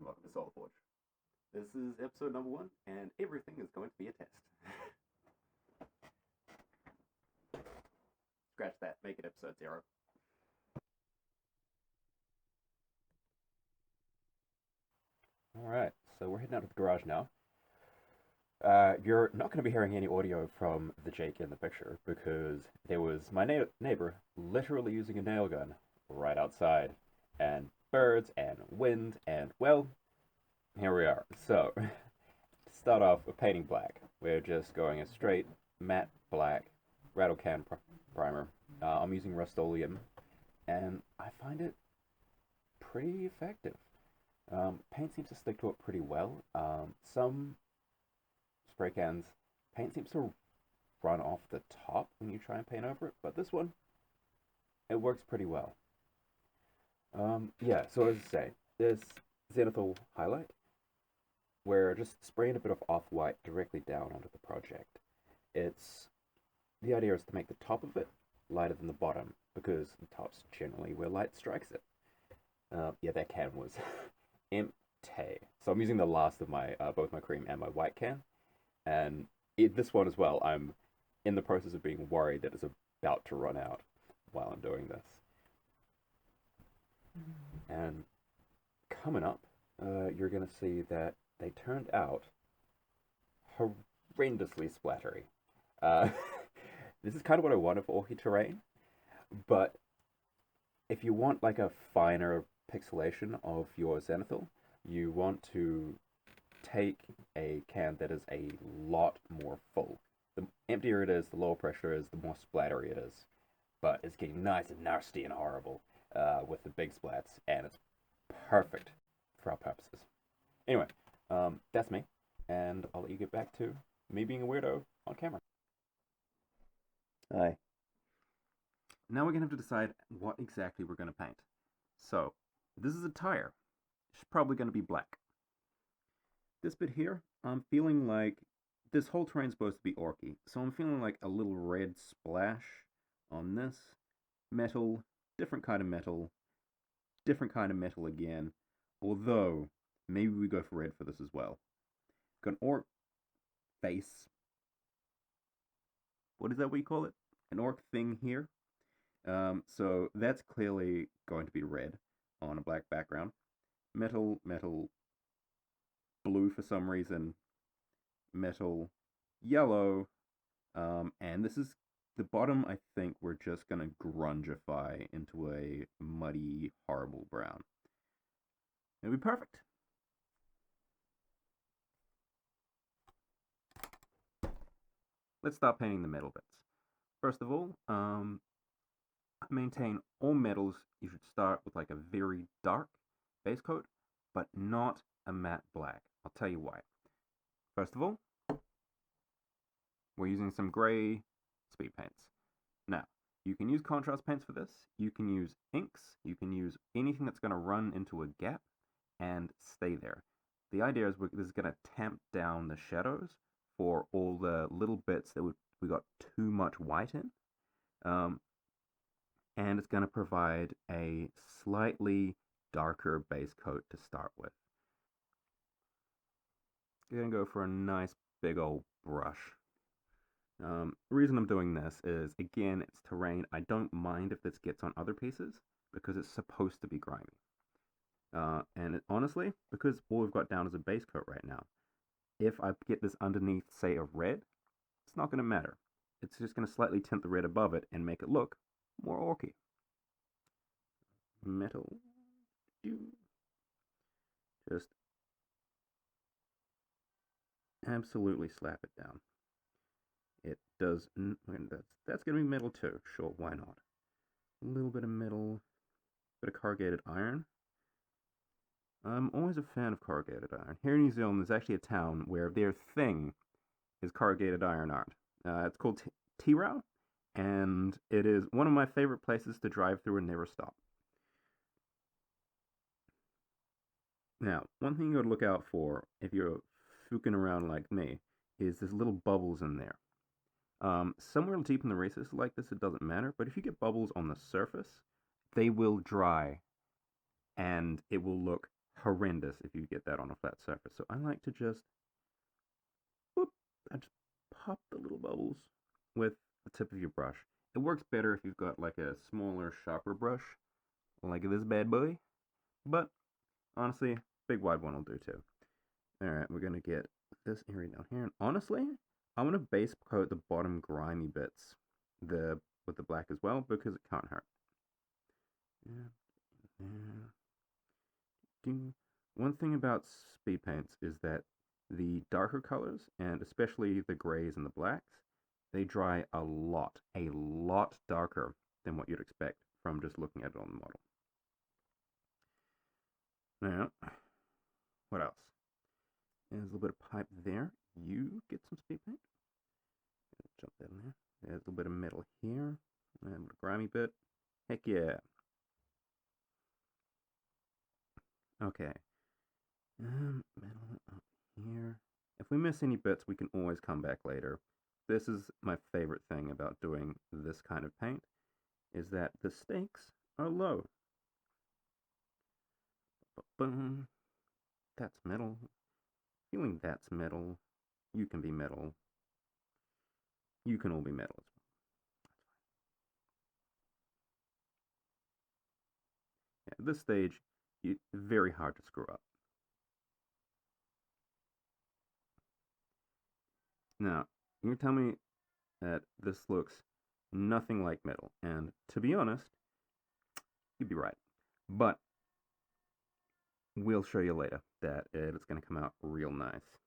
welcome to Soul Forge. This is episode number 1, and everything is going to be a test. Scratch that, make it episode 0. Alright, so we're heading out to the garage now. You're not going to be hearing any audio from the Jake in the picture, because there was my neighbor literally using a nail gun right outside, and birds, and wind, and, well, here we are. So, to start off with painting black, we're just going a straight matte black rattle can primer. I'm using Rust-Oleum, and I find it pretty effective. Paint seems to stick to it pretty well. Some spray cans, paint seems to run off the top when you try and paint over it, but this one, it works pretty well. Yeah, so as I say, this zenithal highlight, we're just spraying a bit of off-white directly down onto the project. The idea is to make the top of it lighter than the bottom, because the top's generally where light strikes it. Yeah, that can was empty. So I'm using the last of my, both my cream and my white can, and this one as well, I'm in the process of being worried that it's about to run out while I'm doing this. And coming up, you're going to see that they turned out horrendously splattery. This is kind of what I wanted for Orchid Terrain, but if you want like a finer pixelation of your zenithal, you want to take a can that is a lot more full. The emptier it is, the lower pressure is, the more splattery it is. But it's getting nice and nasty and horrible with the big splats, and it's perfect for our purposes. Anyway, that's me, and I'll let you get back to me being a weirdo on camera. Hi. Now we're going to have to decide what exactly we're going to paint. So, this is a tire. It's probably going to be black. This bit here, I'm feeling like this whole terrain's supposed to be orky, so I'm feeling like a little red splash on this. Metal, different kind of metal again, although maybe we go for red for this as well. Got an orc face. What is that what you call it? An orc thing here. So that's clearly going to be red on a black background. Metal, blue for some reason, metal, yellow, and this is the bottom. I think we're just going to grungify into a muddy, horrible brown. It'll be perfect. Let's start painting the metal bits. First of all, maintain all metals. You should start with like a very dark base coat, but not a matte black. I'll tell you why. First of all, we're using some gray speed paints. Now, you can use contrast paints for this. You can use inks. You can use anything that's going to run into a gap and stay there. The idea is this is going to tamp down the shadows for all the little bits that we got too much white in. And it's going to provide a slightly darker base coat to start with. I'm going to go for a nice big old brush. The reason I'm doing this is, again, it's terrain. I don't mind if this gets on other pieces, because it's supposed to be grimy. And honestly, because all we've got down is a base coat right now, if I get this underneath, say, a red, it's not going to matter. It's just going to slightly tint the red above it and make it look more orky. Metal. Just absolutely slap it down. It does. That's going to be metal too. Sure, why not? A little bit of metal, bit of corrugated iron. I'm always a fan of corrugated iron. Here in New Zealand, there's actually a town where their thing is corrugated iron art. It's called Tirau, and it is one of my favorite places to drive through and never stop. Now, one thing you gotta look out for if you're fooking around like me is there's little bubbles in there. Somewhere deep in the recesses like this, it doesn't matter, but if you get bubbles on the surface, they will dry, and it will look horrendous if you get that on a flat surface. So I like to just, whoop, I just pop the little bubbles with the tip of your brush. It works better if you've got like a smaller, sharper brush, like this bad boy. But honestly, big wide one will do too. Alright, we're gonna get this area down here. And honestly, I want to base coat the bottom grimy bits with the black as well because it can't hurt. Yeah. One thing about speed paints is that the darker colors, and especially the grays and the blacks, they dry a lot darker than what you'd expect from just looking at it on the model. Now, what else? There's a little bit of pipe there. You get some speed paint. Jump that in there. There's a little bit of metal here. And a grimy bit. Heck yeah. Okay. Metal up here. If we miss any bits, we can always come back later. This is my favorite thing about doing this kind of paint, is that the stakes are low. Boom. That's metal. Feeling that's metal. You can be metal. You can all be metal as well. Yeah, at this stage, it's very hard to screw up. Now, you tell me that this looks nothing like metal, and to be honest, you'd be right. But we'll show you later that it's going to come out real nice.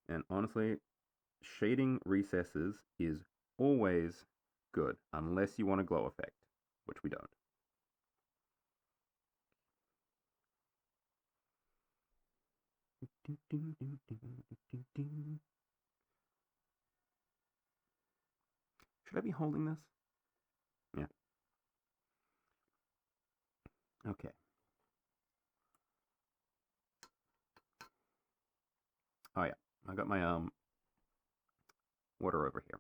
And honestly, shading recesses is always good, unless you want a glow effect, which we don't. Should I be holding this? Yeah. Okay. Oh yeah, I got my water over here,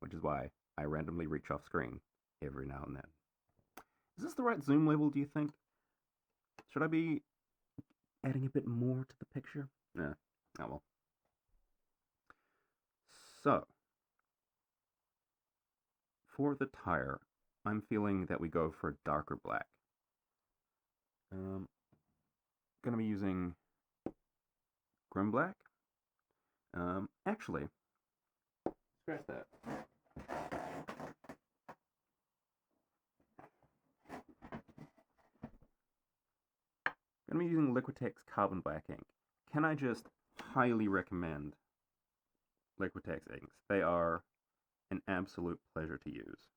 which is why I randomly reach off screen every now and then. Is this the right zoom level, do you think? Should I be adding a bit more to the picture? Yeah. Oh well. So, for the tire, I'm feeling that we go for a darker black. Gonna be using Grim Black. Actually, scratch that. Gonna be using Liquitex Carbon Black ink. Can I just highly recommend Liquitex inks? They are an absolute pleasure to use.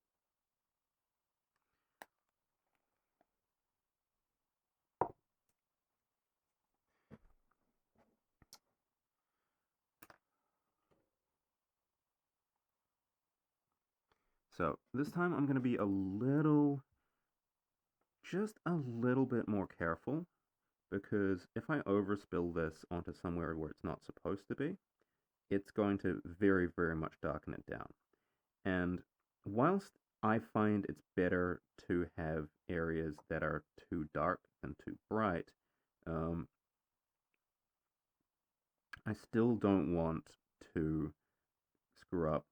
So this time I'm going to be just a little bit more careful, because if I overspill this onto somewhere where it's not supposed to be, it's going to very, very much darken it down. And whilst I find it's better to have areas that are too dark than too bright, I still don't want to screw up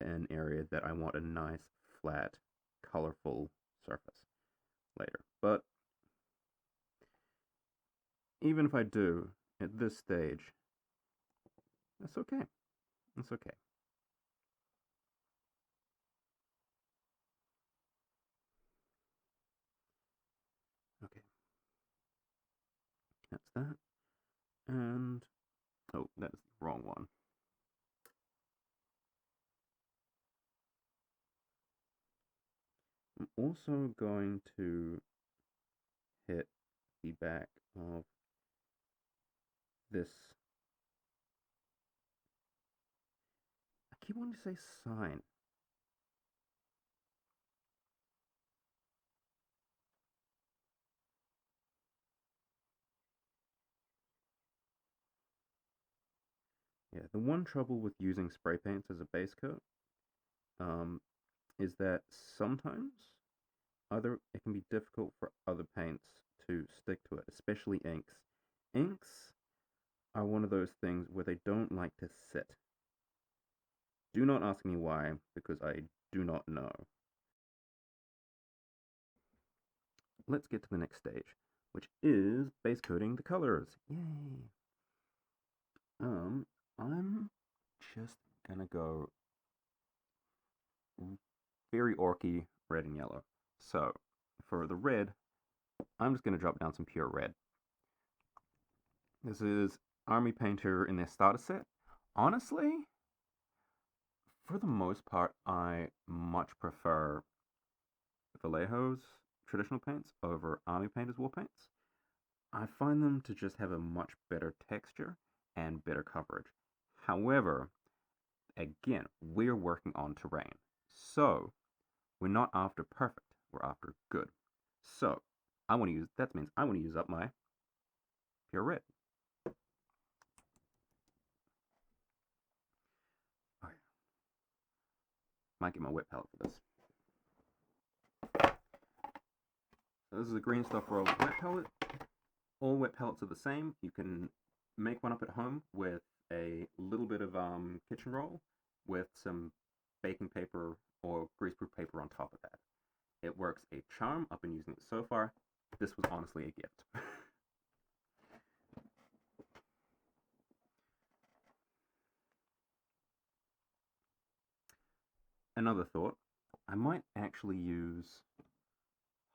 an area that I want a nice, flat, colorful surface later. But even if I do, at this stage, that's okay. That's okay. Okay. That's that. And, oh, that is the wrong one. I'm also going to hit the back of this. I keep wanting to say sign. Yeah, the one trouble with using spray paints as a base coat is that sometimes it can be difficult for other paints to stick to it, especially inks. Inks are one of those things where they don't like to sit. Do not ask me why, because I do not know. Let's get to the next stage, which is base coating the colors. Yay! I'm just gonna go very orky red and yellow. So, for the red, I'm just gonna drop down some pure red. This is Army Painter in their starter set. Honestly, for the most part, I much prefer Vallejo's traditional paints over Army Painter's war paints. I find them to just have a much better texture and better coverage. However, again, we're working on terrain. So, we're not after perfect, we're after good. So, that means I want to use up my pure red. Oh, yeah. Might get my wet palette for this. So this is a green stuff for a wet palette. All wet palettes are the same. You can make one up at home with a little bit of kitchen roll with some baking paper or greaseproof paper on top of that. It works a charm. I've been using it so far. This was honestly a gift. Another thought, I might actually use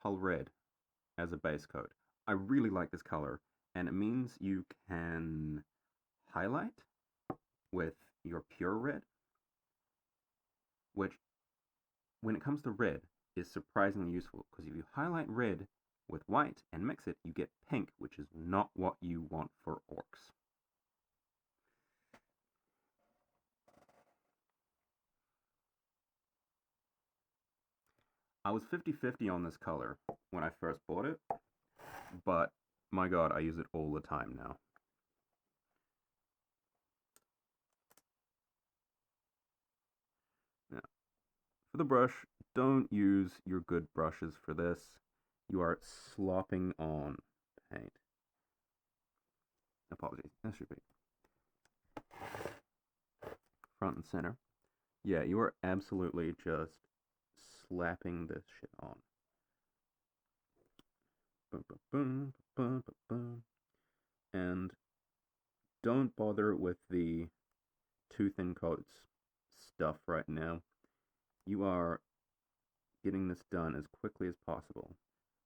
Hull Red as a base coat. I really like this color, and it means you can highlight with your pure red, which, when it comes to red, is surprisingly useful, because if you highlight red with white and mix it, you get pink, which is not what you want for orcs. I was 50-50 on this color when I first bought it, but my god, I use it all the time now. Now, for the brush, don't use your good brushes for this. You are slopping on paint. Apologies, that should be front and center. Yeah, you are absolutely just slapping this shit on. Boom, boom, boom, boom, boom, boom. And don't bother with the too thin coats stuff right now. You are getting this done as quickly as possible.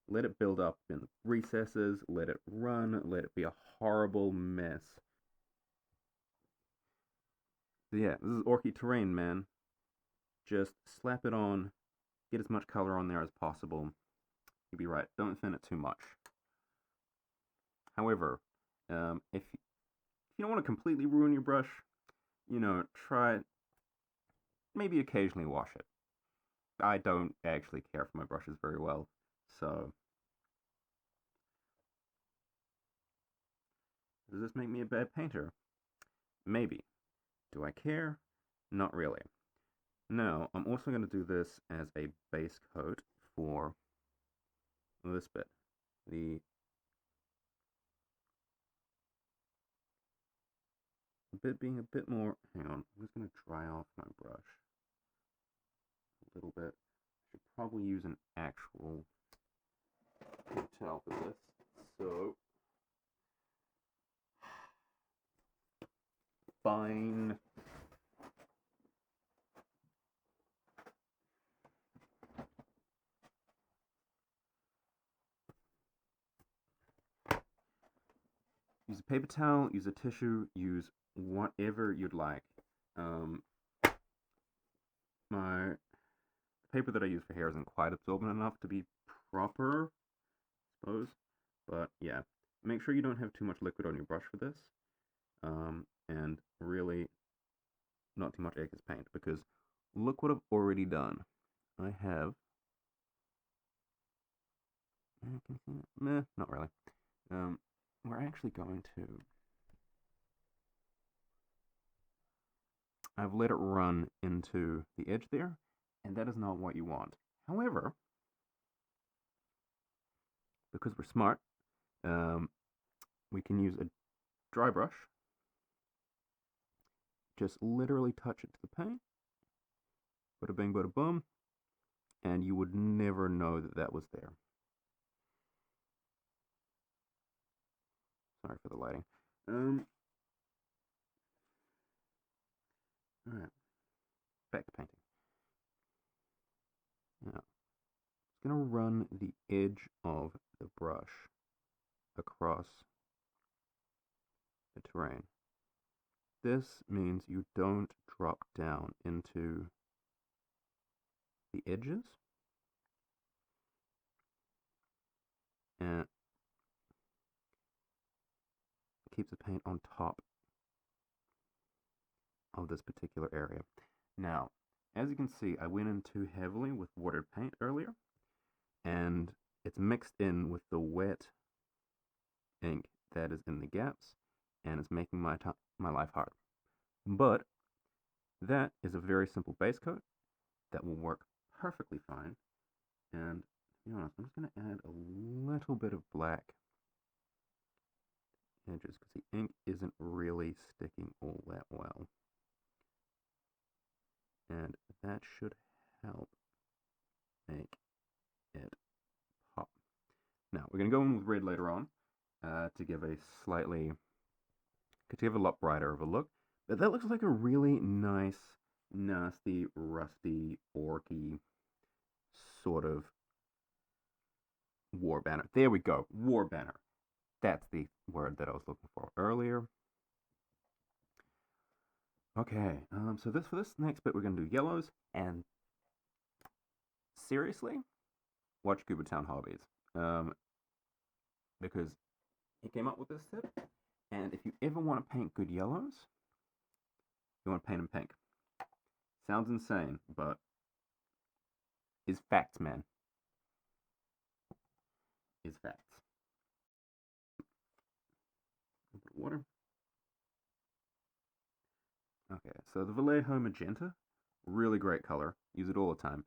Let it build up in the recesses, let it run, let it be a horrible mess. So yeah, this is orky terrain, man. Just slap it on, get as much color on there as possible. You'll be right, don't thin it too much. However, if you don't want to completely ruin your brush, try maybe occasionally wash it. I don't actually care for my brushes very well, so does this make me a bad painter? Maybe. Do I care? Not really. Now, I'm also going to do this as a base coat for this bit. The bit being a bit more... Hang on, I'm just going to dry off my brush a little bit. Should probably use an actual towel for this. So... Fine. Use a paper towel, use a tissue, use whatever you'd like. My paper that I use for hair isn't quite absorbent enough to be proper, I suppose. But yeah, make sure you don't have too much liquid on your brush for this. And really not too much aqueous paint, because look what I've already done. I have... Meh, not really. We're actually going to... I've let it run into the edge there, and that is not what you want. However, because we're smart, We can use a dry brush. Just literally touch it to the paint. Bada bing, bada boom. And you would never know that that was there. Sorry for the lighting. Alright. Back to painting. Now, I'm going to run the edge of the brush across the terrain. This means you don't drop down into the edges, and it keeps the paint on top of this particular area. Now, as you can see, I went in too heavily with watered paint earlier, and it's mixed in with the wet ink that is in the gaps, and it's making my life hard. But that is a very simple base coat that will work perfectly fine. And to be honest, I'm just going to add a little bit of black edges because the ink isn't really sticking all that well. And that should help make it pop. Now, we're going to go in with red later on to give a lot brighter of a look. But that looks like a really nice, nasty, rusty, orky sort of war banner. There we go, war banner. That's the word that I was looking for earlier. Okay, so for this next bit, we're going to do yellows, and seriously, watch Scuba Town Hobbies, because he came up with this tip, and if you ever want to paint good yellows, you want to paint them pink. Sounds insane, but is facts, man. Is facts. A bit of water. Okay, so the Vallejo Magenta, really great color. Use it all the time.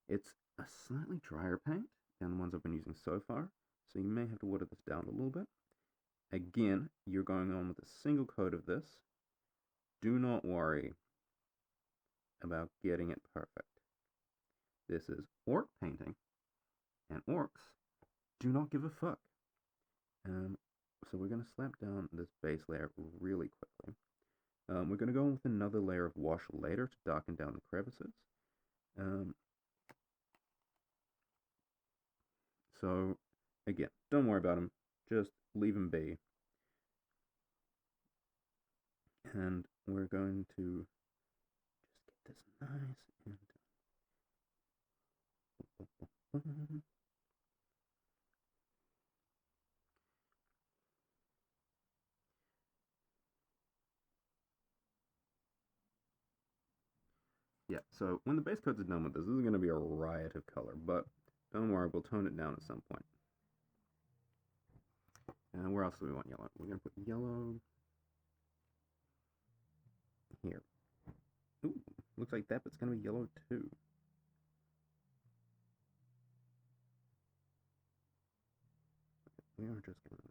It's a slightly drier paint than the ones I've been using so far, so you may have to water this down a little bit. Again, you're going on with a single coat of this. Do not worry about getting it perfect. This is orc painting, and orcs do not give a fuck. So we're going to slap down this base layer really quickly. We're going to go in with another layer of wash later to darken down the crevices. So again, don't worry about them, just leave them be. And we're going to just get this nice and yeah, so when the base coats are done with this is going to be a riot of color, but don't worry, we'll tone it down at some point. And where else do we want yellow? We're going to put yellow here. Ooh, looks like that bit's going to be yellow too. We are just going to...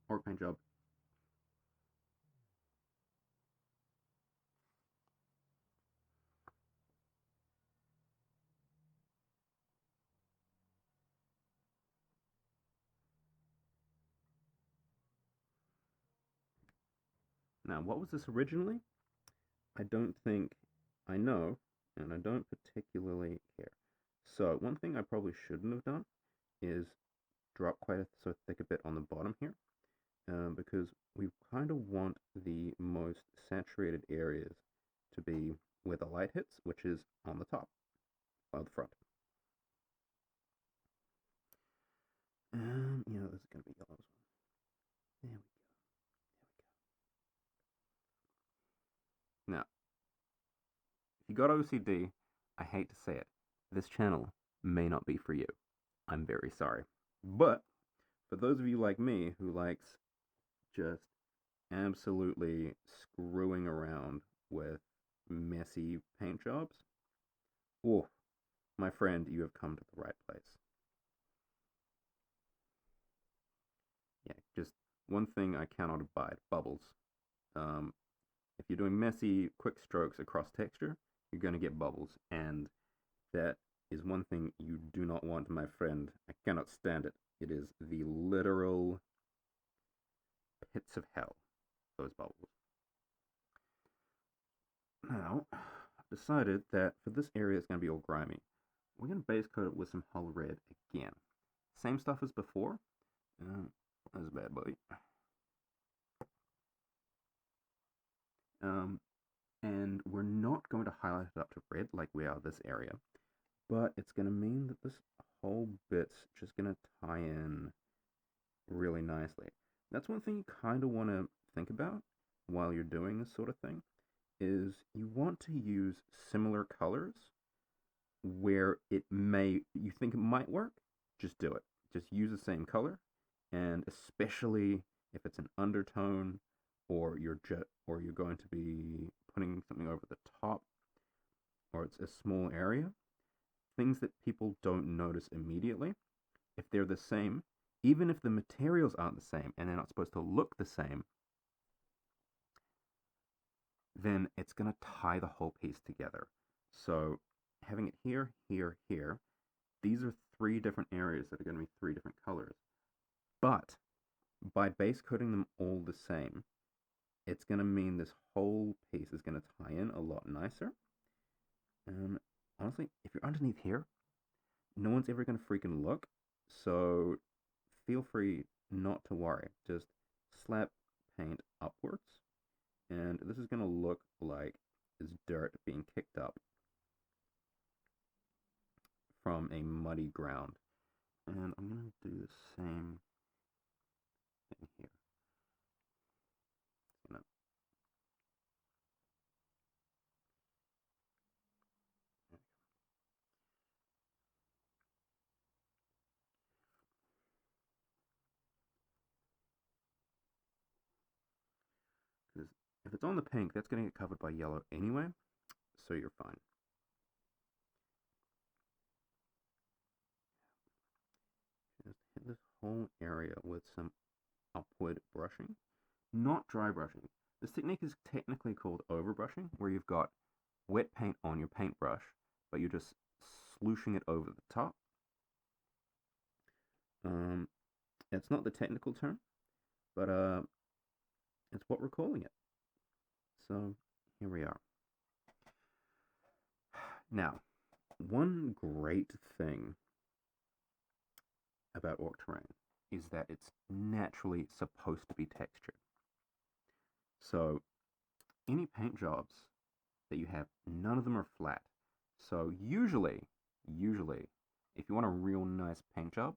Orc paint job. Now, what was this originally? I don't think I know, and I don't particularly care. So, one thing I probably shouldn't have done is drop quite so thick a bit on the bottom here, because we kind of want the most saturated areas to be where the light hits, which is on the top, or the front. Yeah, this is going to be yellow as well. There we go. Now, if you got OCD, I hate to say it, this channel may not be for you. I'm very sorry. But for those of you like me who likes just absolutely screwing around with messy paint jobs, oh, my friend, you have come to the right place. Yeah, just one thing I cannot abide, bubbles. Um, if you're doing messy, quick strokes across texture, you're going to get bubbles, and that is one thing you do not want, my friend. I cannot stand it. It is the literal pits of hell, those bubbles. Now, I've decided that for this area it's going to be all grimy. We're going to base coat it with some hull red again. Same stuff as before. That's a bad boy. And we're not going to highlight it up to red like we are this area, but it's going to mean that this whole bit's just going to tie in really nicely. That's one thing you kind of want to think about while you're doing this sort of thing, is you want to use similar colors where you think it might work, just do it. Just use the same color, and especially if it's an undertone or you're going to be putting something over the top, or it's a small area, things that people don't notice immediately, if they're the same, even if the materials aren't the same and they're not supposed to look the same, then it's going to tie the whole piece together. So having it here, here, here, these are 3 different areas that are going to be 3 different colors. But by base coating them all the same, it's going to mean this whole piece is going to tie in a lot nicer. And honestly, if you're underneath here, no one's ever going to freaking look. So feel free not to worry. Just slap paint upwards. And this is going to look like is dirt being kicked up from a muddy ground. And I'm going to do the same thing here. Because if it's on the pink, that's going to get covered by yellow anyway, so you're fine. Just hit this whole area with some upward brushing, not dry brushing. This technique is technically called overbrushing, where you've got wet paint on your paintbrush, but you're just slooshing it over the top. It's not the technical term, but it's what we're calling it. So here we are. Now, one great thing about Octarius is that it's naturally supposed to be textured. So any paint jobs that you have, none of them are flat. So usually, if you want a real nice paint job,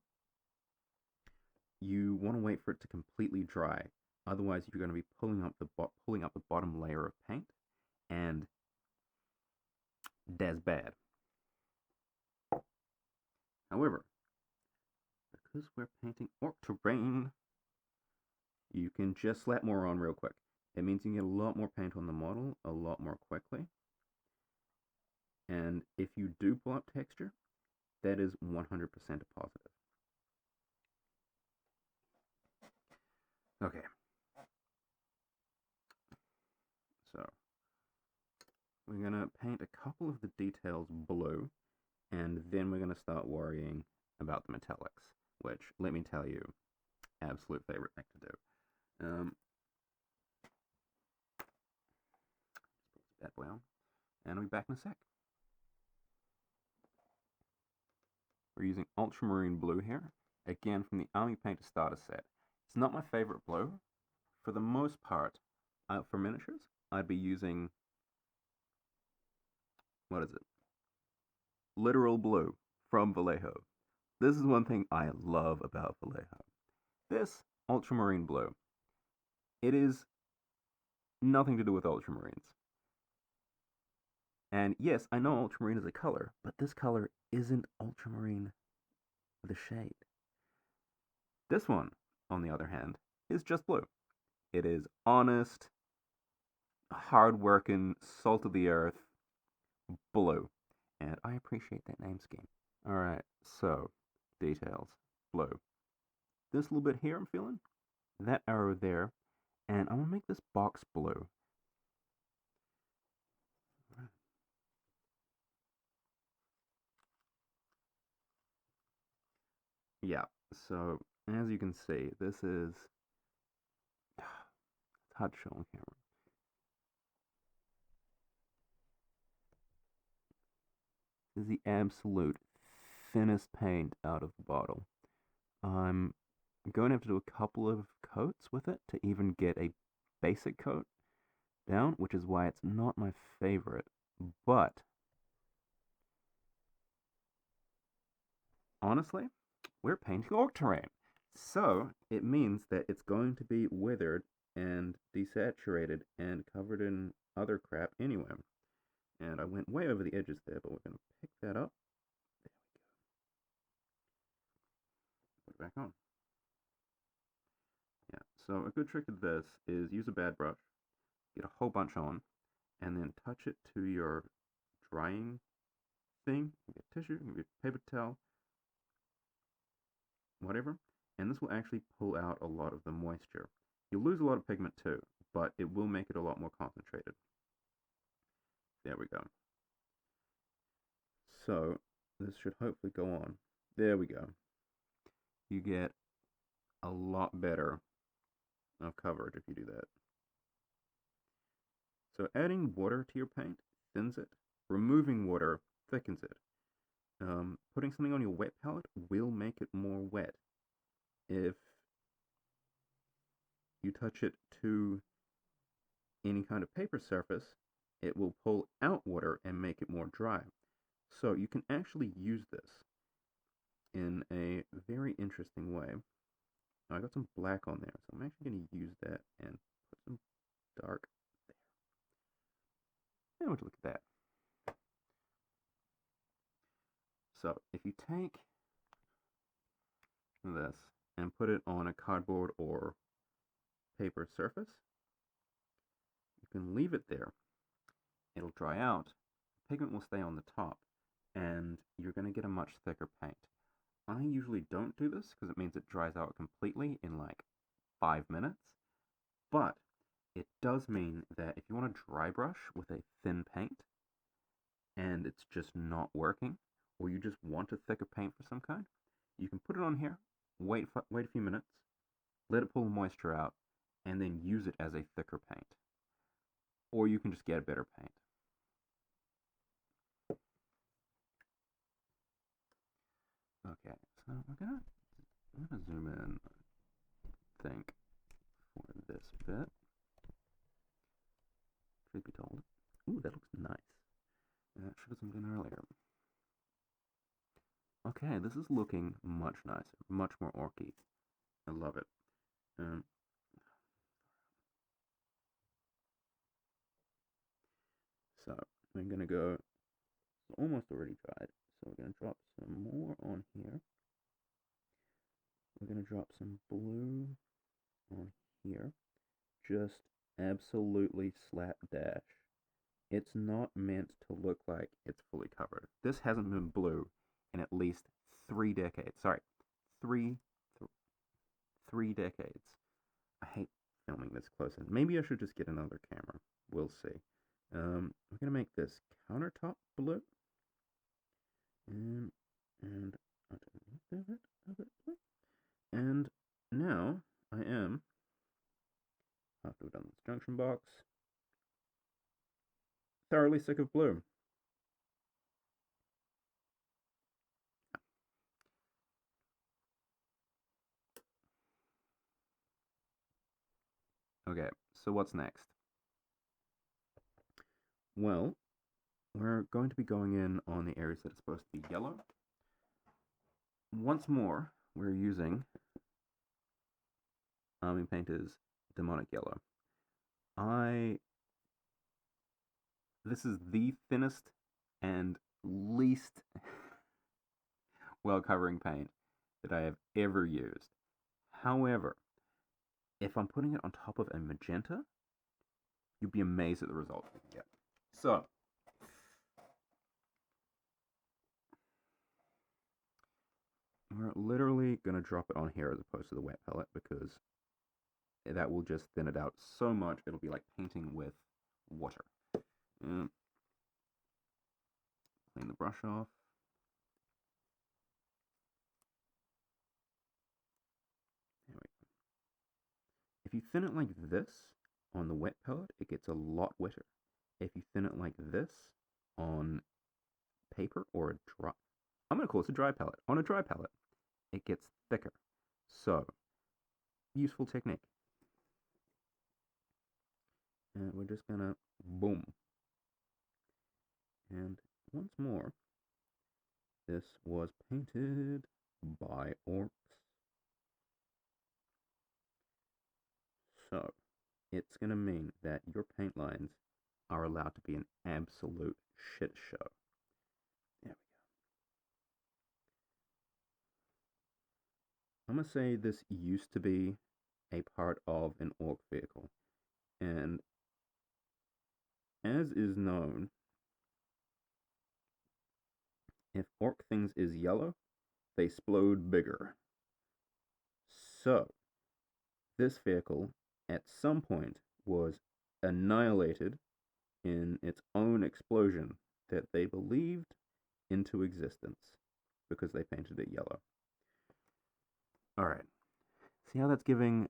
you want to wait for it to completely dry. Otherwise, you're going to be pulling up the bottom layer of paint, and that's bad. However, because we're painting Octarius, you can just slap more on real quick. It means you can get a lot more paint on the model a lot more quickly. And if you do pull up texture, that is 100% a positive. Okay. So, we're going to paint a couple of the details blue, and then we're going to start worrying about the metallics, which, let me tell you, absolute favorite thing to do. That way on, and I'll be back in a sec. We're using ultramarine blue here, again from the Army Painter starter set. It's not my favorite blue. For the most part, for miniatures, I'd be using, what is it? Literal blue from Vallejo. This is one thing I love about Vallejo. This ultramarine blue, it is nothing to do with ultramarines. And yes, I know ultramarine is a color, but this color isn't ultramarine, the shade. This one, on the other hand, is just blue. It is honest, hard-working, salt of the earth blue. and I appreciate that name scheme. Alright, so, details. Blue. This little bit here I'm feeling, that arrow there, and I'm going to make this box blue. Yeah, so as you can see, this is, it's hard to show on camera. This is the absolute thinnest paint out of the bottle. I'm going to have to do a couple of coats with it to even get a basic coat down, which is why it's not my favorite. But honestly, we're painting Octarius. So it means that it's going to be withered and desaturated and covered in other crap anyway. And I went way over the edges there, but we're going to pick that up. There we go. Put it back on. Yeah, so a good trick of this is use a bad brush, get a whole bunch on, and then touch it to your drying thing. You get tissue, you get paper towel, whatever, and this will actually pull out a lot of the moisture. You'll lose a lot of pigment too, but it will make it a lot more concentrated. There we go. So this should hopefully go on. There we go. You get a lot better of coverage if you do that. So adding water to your paint thins it. Removing water thickens it. Putting something on your wet palette will make it more wet. If you touch it to any kind of paper surface, it will pull out water and make it more dry. So you can actually use this in a very interesting way. I got some black on there, so I'm actually going to use that and put some dark there. Now would you look at that. So if you take this and put it on a cardboard or paper surface, you can leave it there. It'll dry out, pigment will stay on the top, and you're going to get a much thicker paint. I usually don't do this because it means it dries out completely in like 5 minutes, but it does mean that if you want to dry brush with a thin paint and it's just not working, or you just want a thicker paint for some kind, you can put it on here, wait a few minutes, let it pull the moisture out, and then use it as a thicker paint. Or you can just get a better paint. Okay, so I'm gonna zoom in, I think, for this bit. Truth be told. Ooh, that looks nice. Should have zoomed in earlier. Okay, this is looking much nicer, much more orky. I love it. So I'm gonna go, almost already dried, so we're gonna drop some more on here. We're gonna drop some blue on here. Just absolutely slapdash. It's not meant to look like it's fully covered. This hasn't been blue in at least 3 decades. Sorry, three decades. I hate filming this close in. Maybe I should just get another camera. We'll see. We're gonna make this countertop blue, and underneath of it a bit blue. And now I am, after we've done this junction box, thoroughly sick of blue. Okay, so what's next? Well, we're going to be going in on the areas that are supposed to be yellow. Once more, we're using Army Painter's Demonic Yellow. This is the thinnest and least well-covering paint that I have ever used. However, if I'm putting it on top of a magenta, you'd be amazed at the results we can get. So, We're literally going to drop it on here as opposed to the wet palette because that will just thin it out so much it'll be like painting with water. Clean the brush off. There we go. If you thin it like this on the wet palette, it gets a lot wetter. If you thin it like this on paper or a dry, I'm going to call this a dry palette. On a dry palette, it gets thicker. So, useful technique. And we're just going to boom. And once more, this was painted by orcs. So, it's going to mean that your paint lines are allowed to be an absolute shit show. There we go. I'm going to say this used to be a part of an orc vehicle. And as is known, if orc things is yellow, they explode bigger. So, this vehicle at some point was annihilated in its own explosion that they believed into existence because they painted it yellow. Alright, see how that's giving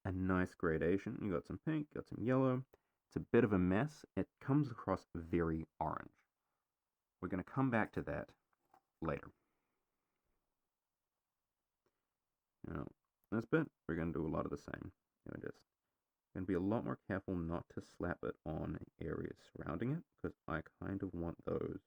a nice gradation? You got some pink, got some yellow. It's a bit of a mess. It comes across very orange. We're going to come back to that later. Now, this bit, we're going to do a lot of the same. We're just going to be a lot more careful not to slap it on areas surrounding it, because I kind of want those.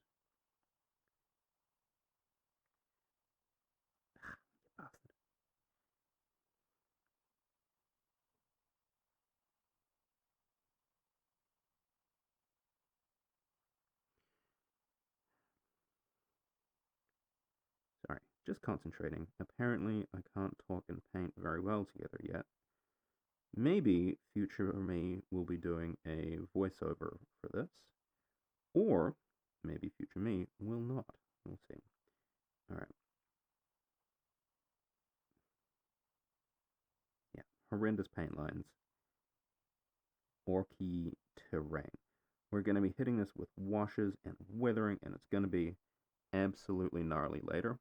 Sorry, just concentrating. Apparently, I can't talk and paint very well together yet. Maybe future me will be doing a voiceover for this, or maybe future me will not. We'll see. Alright. Yeah, horrendous paint lines. Orky terrain. We're going to be hitting this with washes and weathering, and it's going to be absolutely gnarly later,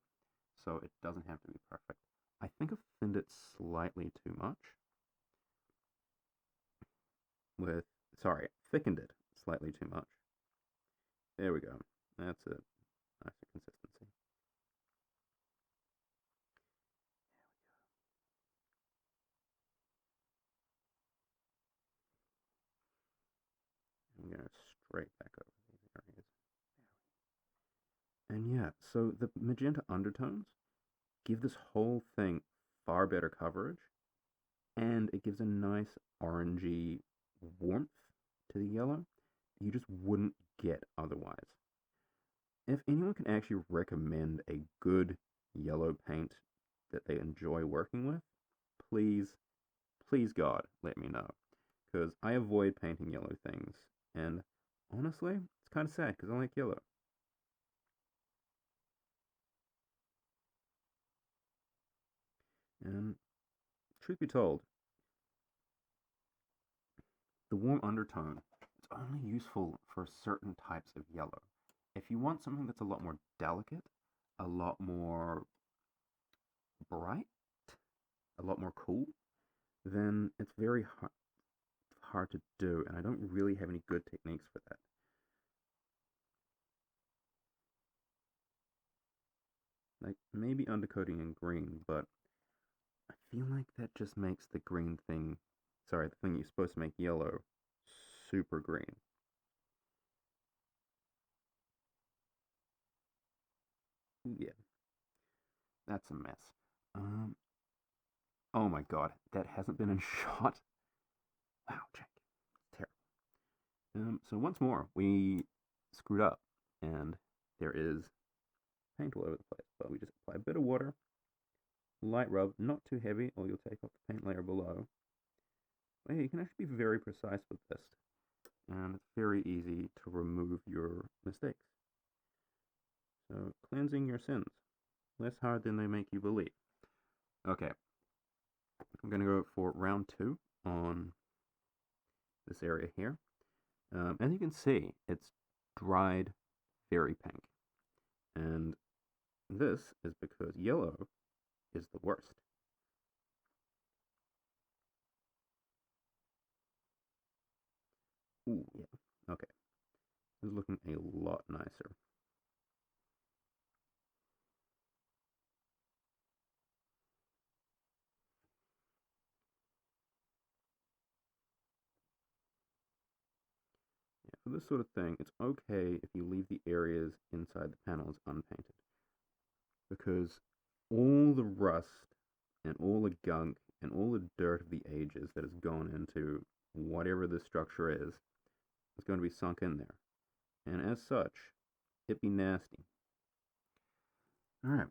so it doesn't have to be perfect. I think I've thinned it slightly too much. Thickened it slightly too much. There we go. That's it. Nice consistency. I'm going straight back over these areas. And yeah, so the magenta undertones give this whole thing far better coverage, and it gives a nice orangey warmth to the yellow you just wouldn't get otherwise. If anyone can actually recommend a good yellow paint that they enjoy working with, please, please God, let me know. Because I avoid painting yellow things, and honestly, it's kind of sad because I like yellow. And truth be told, the warm undertone is only useful for certain types of yellow. If you want something that's a lot more delicate, a lot more bright, a lot more cool, then it's very hard to do, and I don't really have any good techniques for that. Like, maybe undercoating in green, but I feel like that just makes the green thing, sorry, the thing you're supposed to make yellow, super green. Yeah, that's a mess. Oh my god, that hasn't been in shot. Wow, Jack, terrible. So once more, we screwed up, and there is paint all over the place, but we just apply a bit of water, light rub, not too heavy, or you'll take off the paint layer below. But yeah, you can actually be very precise with this, and it's very easy to remove your mistakes. So, cleansing your sins. less hard than they make you believe. Okay, I'm going to go for round 2 on this area here. As you can see, it's dried very pink. And this is because yellow is the worst. Ooh, yeah. Okay. This is looking a lot nicer. Yeah, for this sort of thing, it's okay if you leave the areas inside the panels unpainted. Because all the rust and all the gunk and all the dirt of the ages that has gone into whatever this structure is going to be sunk in there. And as such, it be nasty. Alright,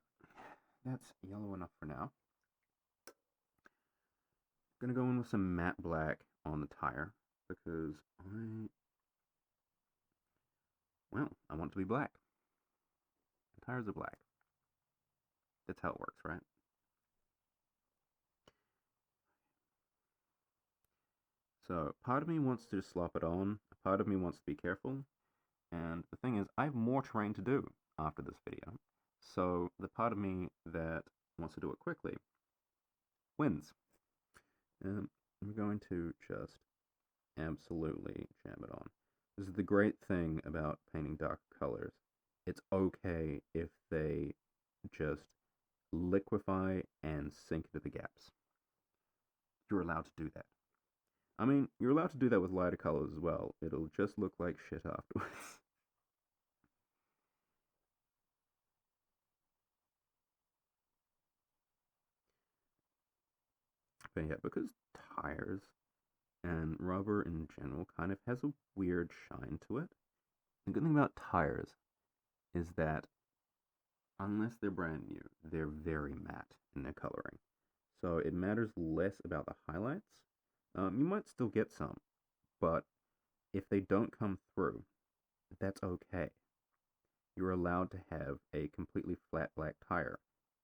that's yellow enough for now. Gonna go in with some matte black on the tire because I want it to be black. The tires are black. That's how it works, right? So part of me wants to slop it on, part of me wants to be careful, and the thing is, I have more terrain to do after this video, so the part of me that wants to do it quickly wins. I'm going to just absolutely jam it on. This is the great thing about painting dark colors. It's okay if they just liquefy and sink into the gaps. You're allowed to do that. I mean, you're allowed to do that with lighter colors as well. It'll just look like shit afterwards. But yeah, because tires and rubber in general kind of has a weird shine to it. The good thing about tires is that unless they're brand new, they're very matte in their coloring. So it matters less about the highlights. You might still get some, but if they don't come through, that's okay. You're allowed to have a completely flat black tire,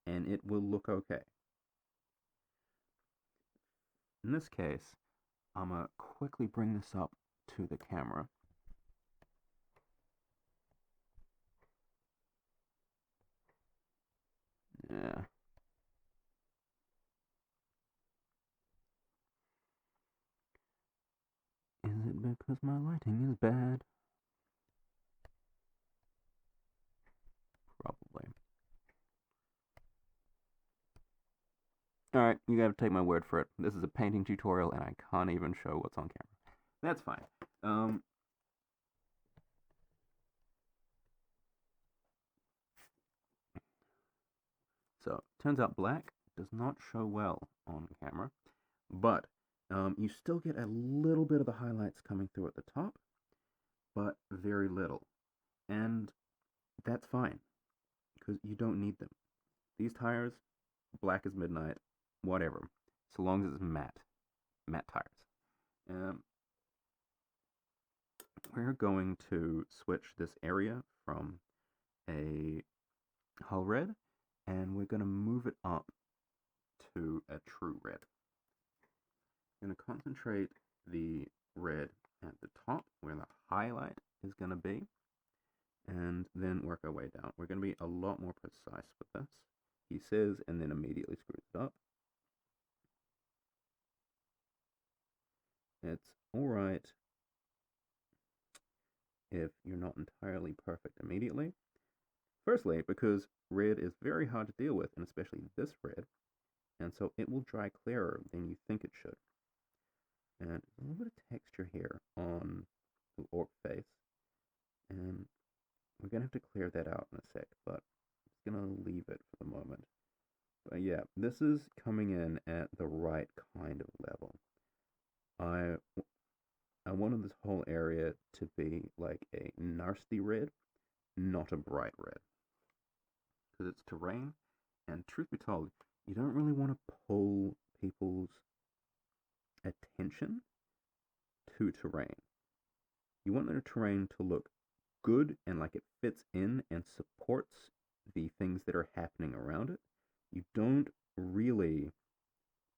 and it will look okay. In this case, I'm going to quickly bring this up to the camera. Yeah. Is it because my lighting is bad? Probably. Alright, you gotta take my word for it. This is a painting tutorial and I can't even show what's on camera. That's fine. So, turns out black does not show well on camera, but you still get a little bit of the highlights coming through at the top, but very little. And that's fine, because you don't need them. These tires, black as midnight, whatever, so long as it's matte tires. We're going to switch this area from a hull red, and we're going to move it up to a true red. I'm going to concentrate the red at the top, where the highlight is going to be, and then work our way down. We're going to be a lot more precise with this, he says, and then immediately screws it up. It's alright if you're not entirely perfect immediately. Firstly, because red is very hard to deal with, and especially this red, and so it will dry clearer than you think it should. And a little bit of texture here on the orc face, and we're going to have to clear that out in a sec, but I'm going to leave it for the moment. But yeah, this is coming in at the right kind of level. I wanted this whole area to be like a nasty red, not a bright red. Because it's terrain, and truth be told, you don't really want to pull people's attention to terrain. You want the terrain to look good and like it fits in and supports the things that are happening around it. You don't really,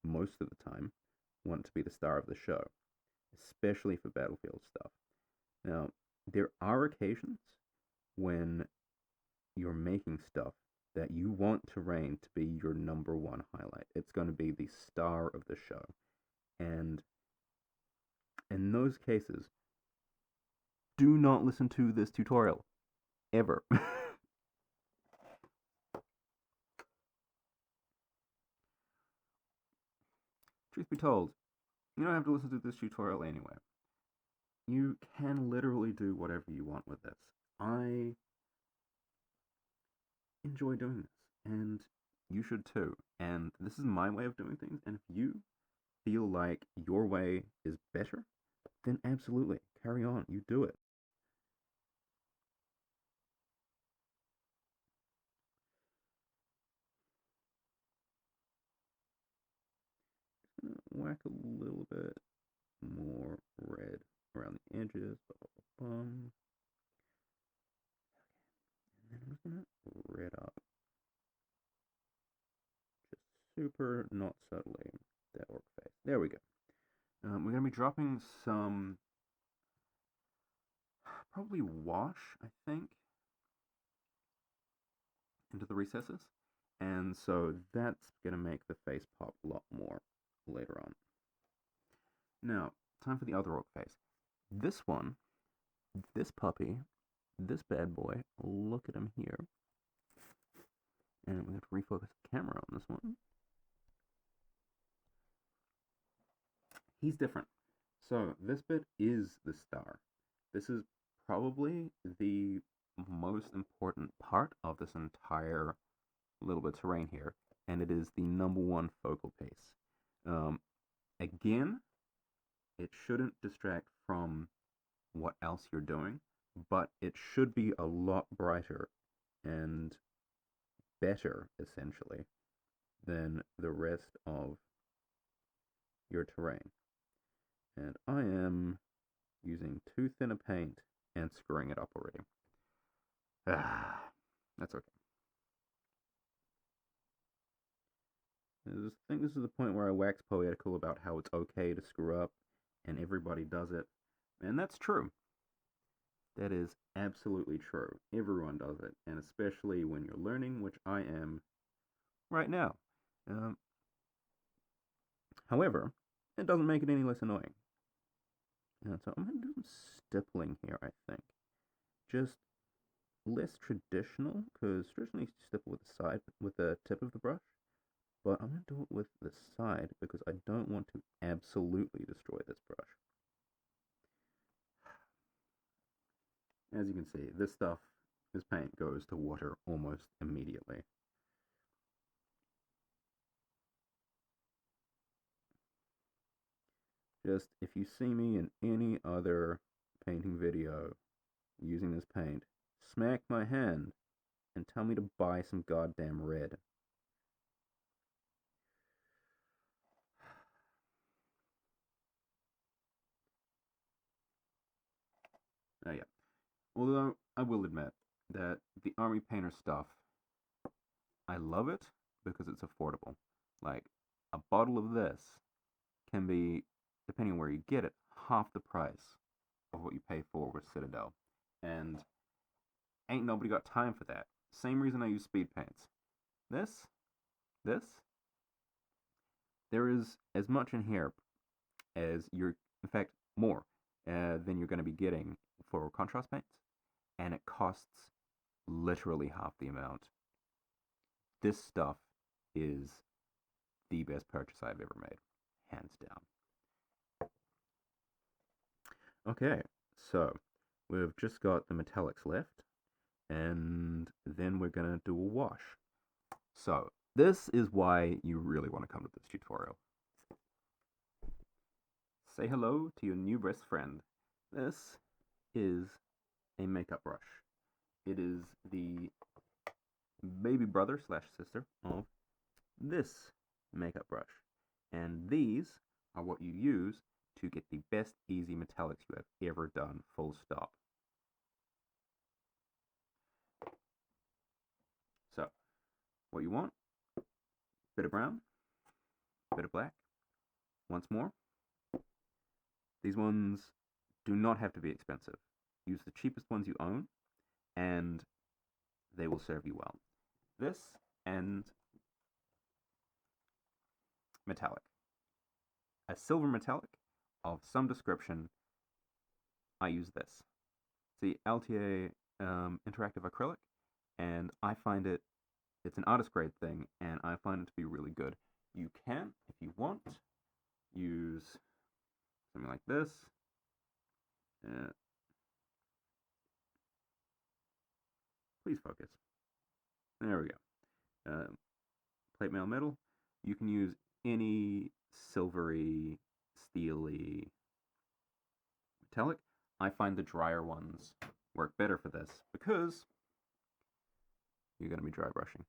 most of the time, want to be the star of the show, especially for Battlefield stuff. Now, there are occasions when you're making stuff that you want terrain to be your number one highlight. It's going to be the star of the show. And in those cases, do not listen to this tutorial. Ever. Truth be told, you don't have to listen to this tutorial anyway. You can literally do whatever you want with this. I enjoy doing this, and you should too. And this is my way of doing things, and if you feel like your way is better, then absolutely, carry on, you do it. Whack a little bit more red around the edges, and then I'm just gonna red up, just super not subtly, that orc face. There we go. We're gonna be dropping some, probably wash, I think, into the recesses, and so that's gonna make the face pop a lot more later on. Now, time for the other orc face. This one, this puppy, this bad boy, look at him here. And we have to refocus the camera on this one. He's different. So this bit is the star. This is probably the most important part of this entire little bit of terrain here, and it is the number one focal piece. Again, it shouldn't distract from what else you're doing, but it should be a lot brighter and better, essentially, than the rest of your terrain. And I am using too thin a paint and screwing it up already. That's okay. I think this is the point where I wax poetical about how it's okay to screw up, and everybody does it. And that's true. That is absolutely true. Everyone does it, and especially when you're learning, which I am right now. However, it doesn't make it any less annoying. So I'm going to do some stippling here, I think. Just less traditional, because traditionally you stipple with the side, with the tip of the brush. But I'm going to do it with the side, because I don't want to absolutely destroy this brush. As you can see, this paint goes to water almost immediately. Just, if you see me in any other painting video using this paint, smack my hand and tell me to buy some goddamn red. Oh yeah. Although, I will admit that the army painter stuff, I love it because it's affordable. Like, a bottle of this can be, depending on where you get it, half the price of what you pay for with Citadel. And ain't nobody got time for that. Same reason I use speed paints. This, there is as much in here as you're, in fact, more than you're going to be getting for contrast paints, and it costs literally half the amount. This stuff is the best purchase I've ever made, hands down. Okay, so we've just got the metallics left, and then we're going to do a wash. So this is why you really want to come to this tutorial. Say hello to your new best friend. This is a makeup brush. It is the baby brother slash sister of this makeup brush. And these are what you use to get the best easy metallics you have ever done, full stop. what you want. Bit of brown, bit of black, once more. These ones do not have to be expensive. Use the cheapest ones you own, and they will serve you well. This and metallic. A silver metallic of some description, I use this. It's the Altier interactive acrylic, and I find it's an artist grade thing, and I find it to be really good. You can, if you want, use something like this. Please focus. There we go. Plate mail metal. You can use any silvery, steely metallic. I find the drier ones work better for this because you're going to be dry brushing.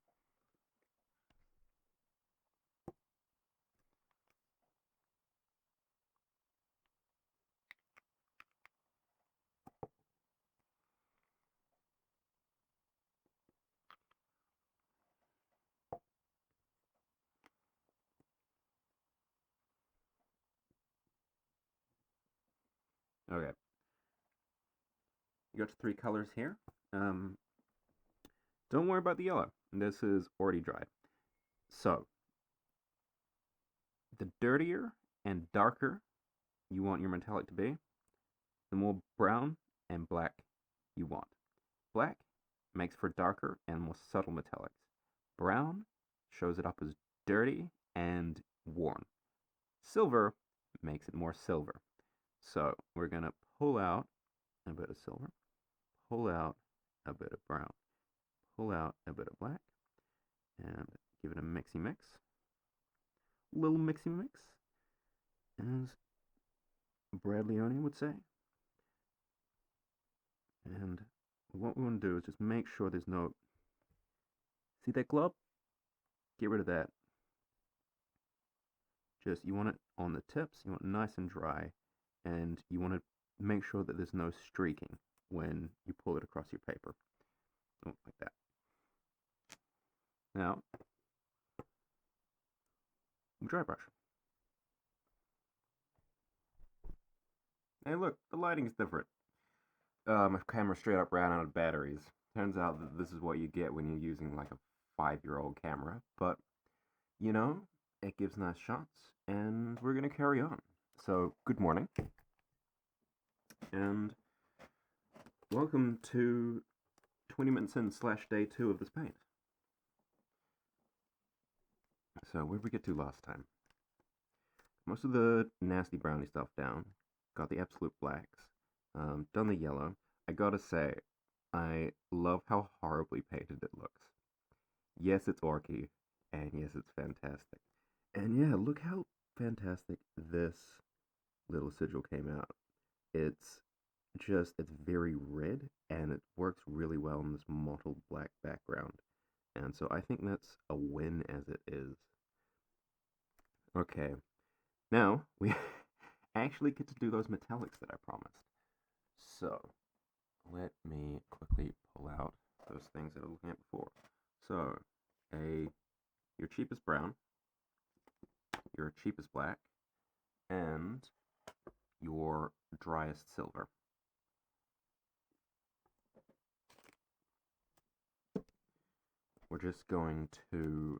Okay. You got your 3 colors here. Don't worry about the yellow. This is already dried. So, the dirtier and darker you want your metallic to be, the more brown and black you want. Black makes for darker and more subtle metallics. Brown shows it up as dirty and worn. Silver makes it more silver. So we're going to pull out a bit of silver, pull out a bit of brown, pull out a bit of black, and give it a mixy mix. Little mixy mix, as Brad Leone would say. And what we want to do is just make sure there's no... See that glob? Get rid of that. Just, you want it on the tips, you want it nice and dry, and you want to make sure that there's no streaking when you pull it across your paper. Oh, like that. Now, dry brush. Hey look, the lighting's different. My camera straight up ran out of batteries. Turns out that this is what you get when you're using like a 5-year-old camera, but you know, it gives nice shots, and we're gonna carry on. So, good morning, and welcome to 20 minutes in / day 2 of this paint. So, where did we get to last time? Most of the nasty brownie stuff down. Got the absolute blacks. Done the yellow. I gotta say, I love how horribly painted it looks. Yes, it's orky, and yes, it's fantastic. And yeah, look how fantastic this little sigil came out. It's very red, and it works really well on this mottled black background. And so I think that's a win as it is. Okay, now we actually get to do those metallics that I promised. So, let me quickly pull out those things that I was looking at before. So, your cheapest brown, your cheapest black, and your driest silver. We're just going to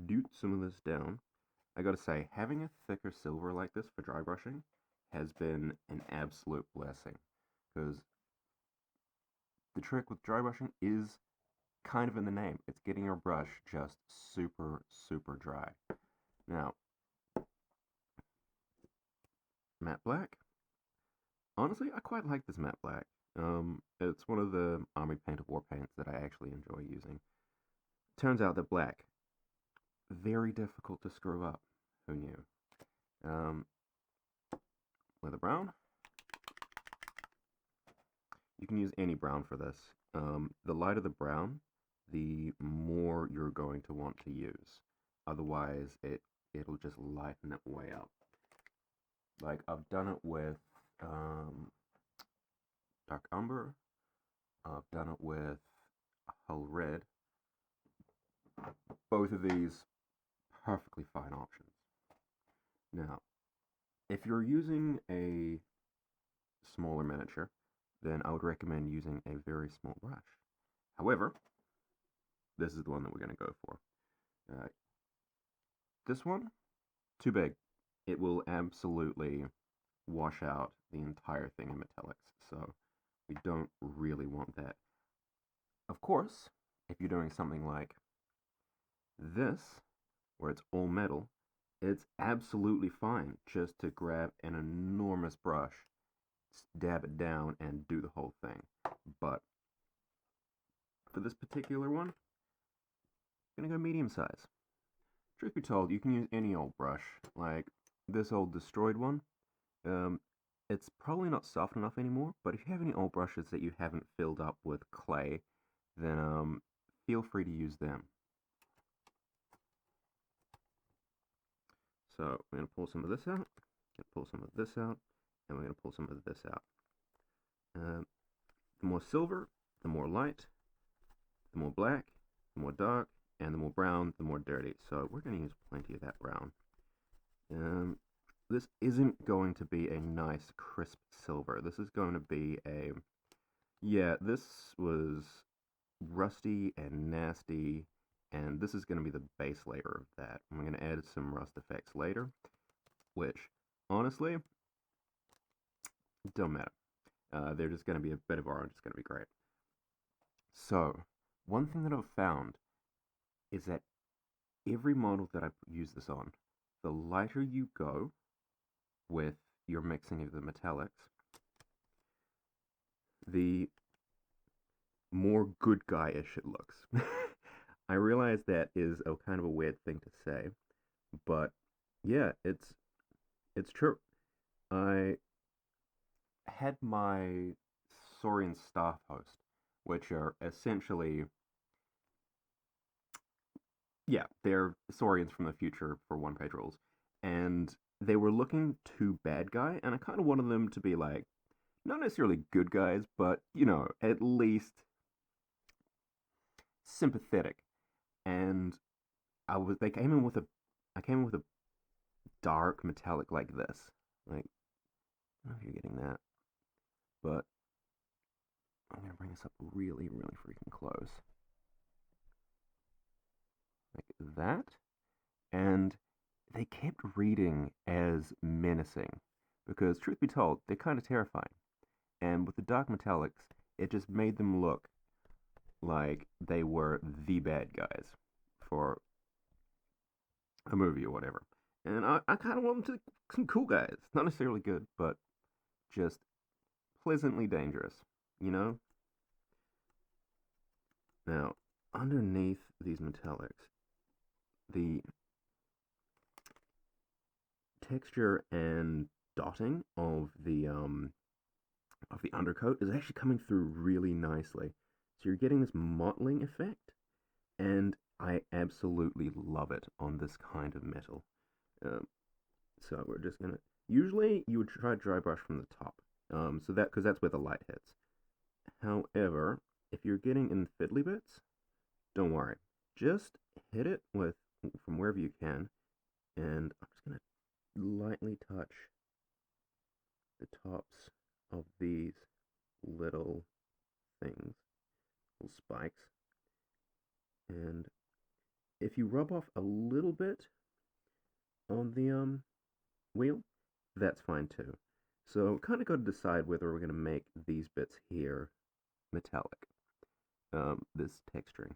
doot some of this down. I gotta say, having a thicker silver like this for dry brushing has been an absolute blessing, because the trick with dry brushing is kind of in the name. It's getting your brush just super, super dry. Now, matte black. Honestly, I quite like this matte black. It's one of the Army Paint of War paints that I actually enjoy using. Turns out that black, very difficult to screw up. Who knew? With a brown, you can use any brown for this. The lighter the brown, the more you're going to want to use. Otherwise, it'll just lighten it way up. Like, I've done it with dark umber. I've done it with a whole red. both of these perfectly fine options. Now, if you're using a smaller miniature, then I would recommend using a very small brush. However, this is the one that we're going to go for. This one, too big. It will absolutely wash out the entire thing in metallics, so we don't really want that. Of course, if you're doing something like this, where it's all metal, it's absolutely fine just to grab an enormous brush, dab it down, and do the whole thing. But for this particular one, I'm gonna go medium size. Truth be told, you can use any old brush, like this old destroyed one. It's probably not soft enough anymore, but if you have any old brushes that you haven't filled up with clay, then feel free to use them. So we're going to pull some of this out, pull some of this out, and we're going to pull some of this out. The more silver, the more light, the more black, the more dark, and the more brown, the more dirty. So we're going to use plenty of that brown. This isn't going to be a nice crisp silver. This is going to be a, yeah, this was rusty and nasty, and this is going to be the base layer of that. I'm going to add some rust effects later, which, honestly, don't matter. They're just going to be a bit of orange. It's going to be great. So, one thing that I've found is that every model that I use this on, the lighter you go with your mixing of the metallics, the more good guy-ish it looks. I realize that is a kind of a weird thing to say, but yeah, it's true. I had my Saurian staff host, which are essentially, yeah, they're Saurians from the future for one-page rules, and they were looking too bad guy, and I kind of wanted them to be like, not necessarily good guys, but, you know, at least sympathetic. And they came in with I came in with a dark metallic like this. Like, I don't know if you're getting that, but I'm going to bring this up really, really freaking close. Like that. And they kept reading as menacing because, truth be told, they're kind of terrifying. And with the dark metallics, it just made them look like they were the bad guys for a movie or whatever. And I kind of want them to be some cool guys. Not necessarily good, but just pleasantly dangerous, you know? Now, underneath these metallics, the texture and dotting of the undercoat is actually coming through really nicely. So you're getting this mottling effect, and I absolutely love it on this kind of metal. So we're just gonna. Usually you would try dry brush from the top, so that because that's where the light hits. However, if you're getting in fiddly bits, don't worry. Just hit it with from wherever you can, and I'm just gonna lightly touch the tops of these little things, little spikes, and if you rub off a little bit on the wheel, that's fine too. So kind of got to decide whether we're going to make these bits here metallic, this texturing.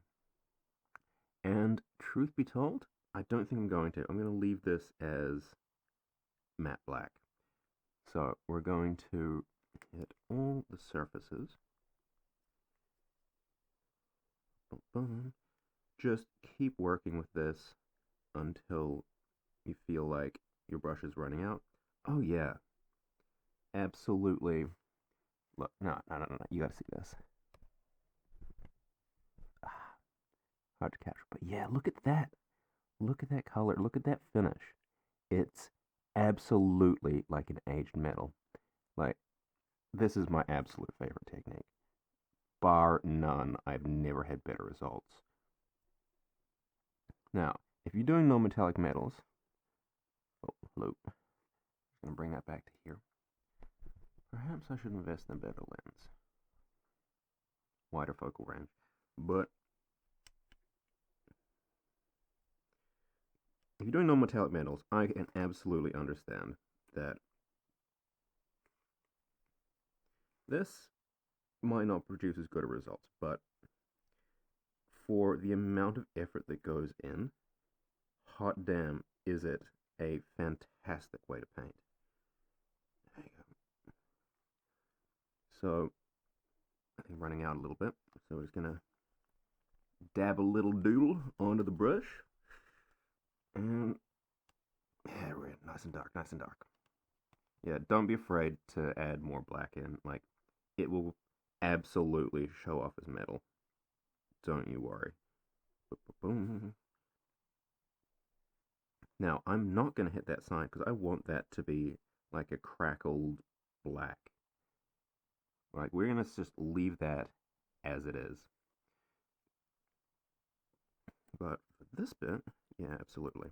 And truth be told, I don't think I'm going to. I'm going to leave this as matte black. So we're going to hit all the surfaces. Just keep working with this until you feel like your brush is running out. Oh yeah, absolutely. Look, no, you gotta see this. Hard to capture, but yeah, look at that. Look at that color. Look at that finish. It's absolutely like an aged metal. Like, this is my absolute favorite technique. Bar none, I've never had better results. Now, if you're doing non-metallic metals, oh, hello, I'm going to bring that back to here. Perhaps I should invest in a better lens, wider focal range. But if you're doing non-metallic metals, I can absolutely understand that this might not produce as good a results, but for the amount of effort that goes in, hot damn, is it a fantastic way to paint. There you go. So, I think running out a little bit, so we're just gonna dab a little doodle onto the brush, and yeah, red, nice and dark, nice and dark. Yeah, don't be afraid to add more black in. Like, it will absolutely show off as metal. Don't you worry. Boom. Now, I'm not going to hit that side because I want that to be like a crackled black. Like, we're going to just leave that as it is. But for this bit, yeah, absolutely.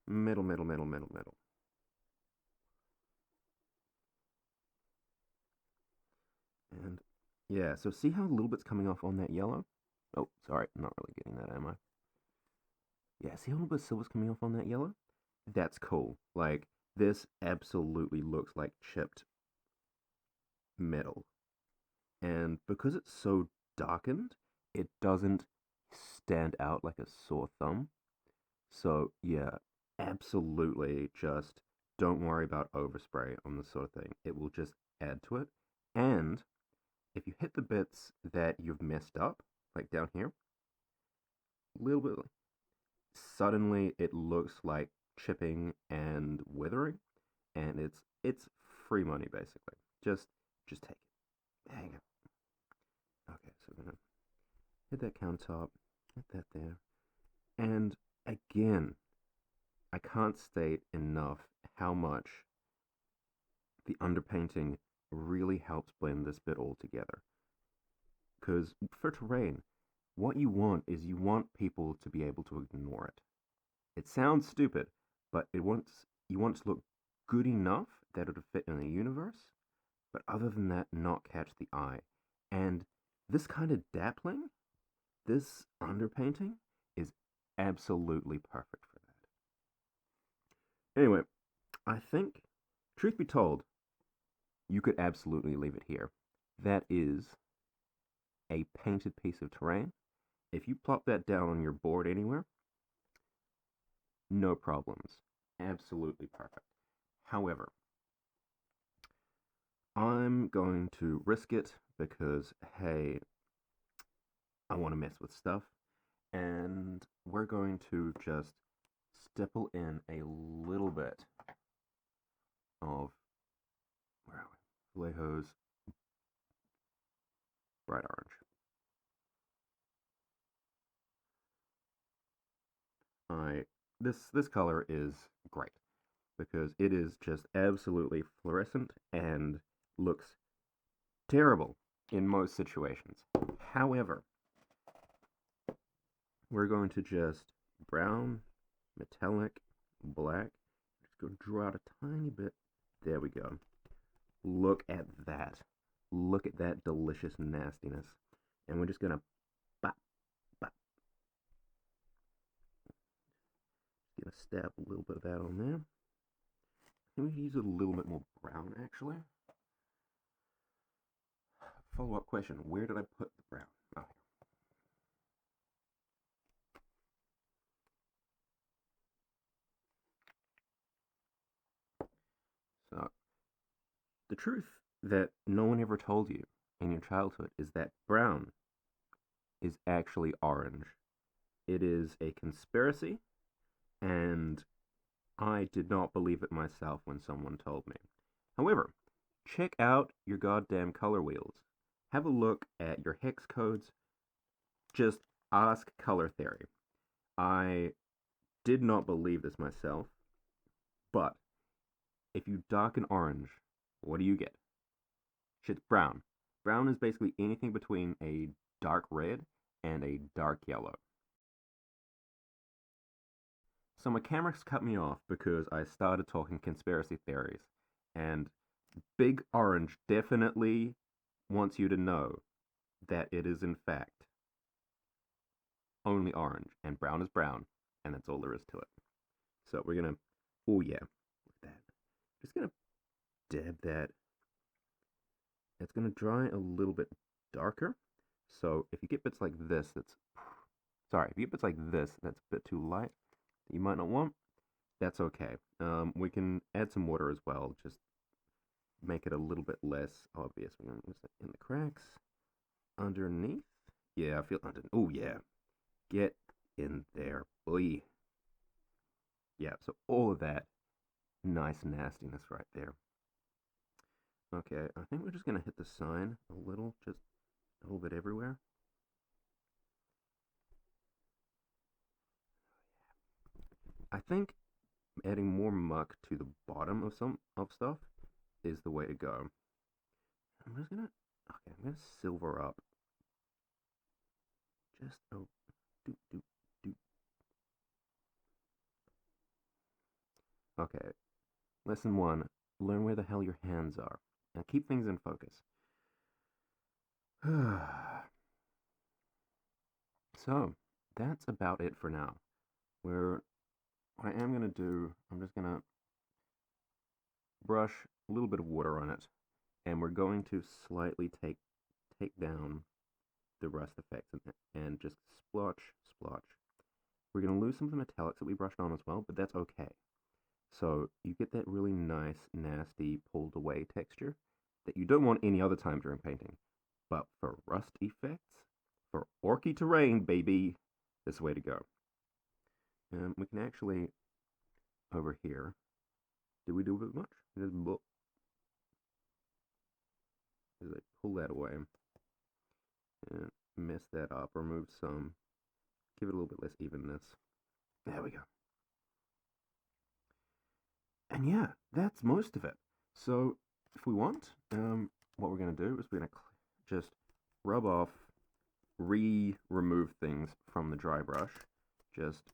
Metal, metal, metal, metal, metal. And yeah, so see how a little bit's coming off on that yellow? Oh, sorry, not really getting that, am I? Yeah, see how a little bit of silver's coming off on that yellow? That's cool. Like, this absolutely looks like chipped metal. And because it's so darkened, it doesn't stand out like a sore thumb. So, yeah, absolutely just don't worry about overspray on this sort of thing. It will just add to it. And if you hit the bits that you've messed up, like down here, a little bit, suddenly it looks like chipping and withering, and it's free money basically. Just take it. There you go. Okay, so we're gonna hit that countertop, hit that there, and again, I can't state enough how much the underpainting really helps blend this bit all together. Because for terrain, what you want is you want people to be able to ignore it. It sounds stupid, but you want it to look good enough that it'll fit in the universe, but other than that, not catch the eye. And this kind of dappling, this underpainting, is absolutely perfect for that. Anyway, I think, truth be told, you could absolutely leave it here. That is a painted piece of terrain. If you plop that down on your board anywhere, no problems. Absolutely perfect. However, I'm going to risk it because, hey, I want to mess with stuff. And we're going to just stipple in a little bit of, where are we? Vallejo's bright orange. This color is great because it is just absolutely fluorescent and looks terrible in most situations. However, we're going to just brown, metallic, black. Just go draw out a tiny bit. There we go. Look at that. Look at that delicious nastiness. And we're just gonna bop, bop. Gonna stab a little bit of that on there. And we use a little bit more brown actually. Follow-up question, where did I put the brown? Oh. So, the truth that no one ever told you in your childhood is that brown is actually orange. It is a conspiracy, and I did not believe it myself when someone told me. However, check out your goddamn color wheels. Have a look at your hex codes. Just ask color theory. I did not believe this myself, but if you darken orange, what do you get? Shit's brown. Brown is basically anything between a dark red and a dark yellow. So my camera's cut me off because I started talking conspiracy theories, and Big Orange definitely wants you to know that it is in fact only orange, and brown is brown, and that's all there is to it. So we're gonna, oh yeah, look at that. Just gonna dab that. It's gonna dry a little bit darker. So if you get bits like this, if you get bits like this, that's a bit too light, that you might not want, that's okay. We can add some water as well, just make it a little bit less obvious. We're gonna use it in the cracks, underneath. Yeah, I feel under. Oh yeah, get in there, boy. Yeah, so all of that nice nastiness right there. Okay, I think we're just gonna hit the sign a little, just a little bit everywhere. I think adding more muck to the bottom of some of stuff is the way to go. I'm gonna silver up just oh, doop, doop, doop. Okay, lesson one: learn where the hell your hands are, and keep things in focus. So that's about it for now. Where what I am gonna do, I'm just gonna brush a little bit of water on it, and we're going to slightly take down the rust effects and just splotch, splotch. We're going to lose some of the metallics that we brushed on as well, but that's okay. So you get that really nice, nasty, pulled away texture that you don't want any other time during painting. But for rust effects, for orky terrain, baby, this is the way to go. We can actually, over here, did we do a bit much? Just pull that away and mess that up, remove some, give it a little bit less evenness. There we go. And yeah, that's most of it. So if we want, what we're going to do is we're going to just rub off, remove things from the dry brush. Just,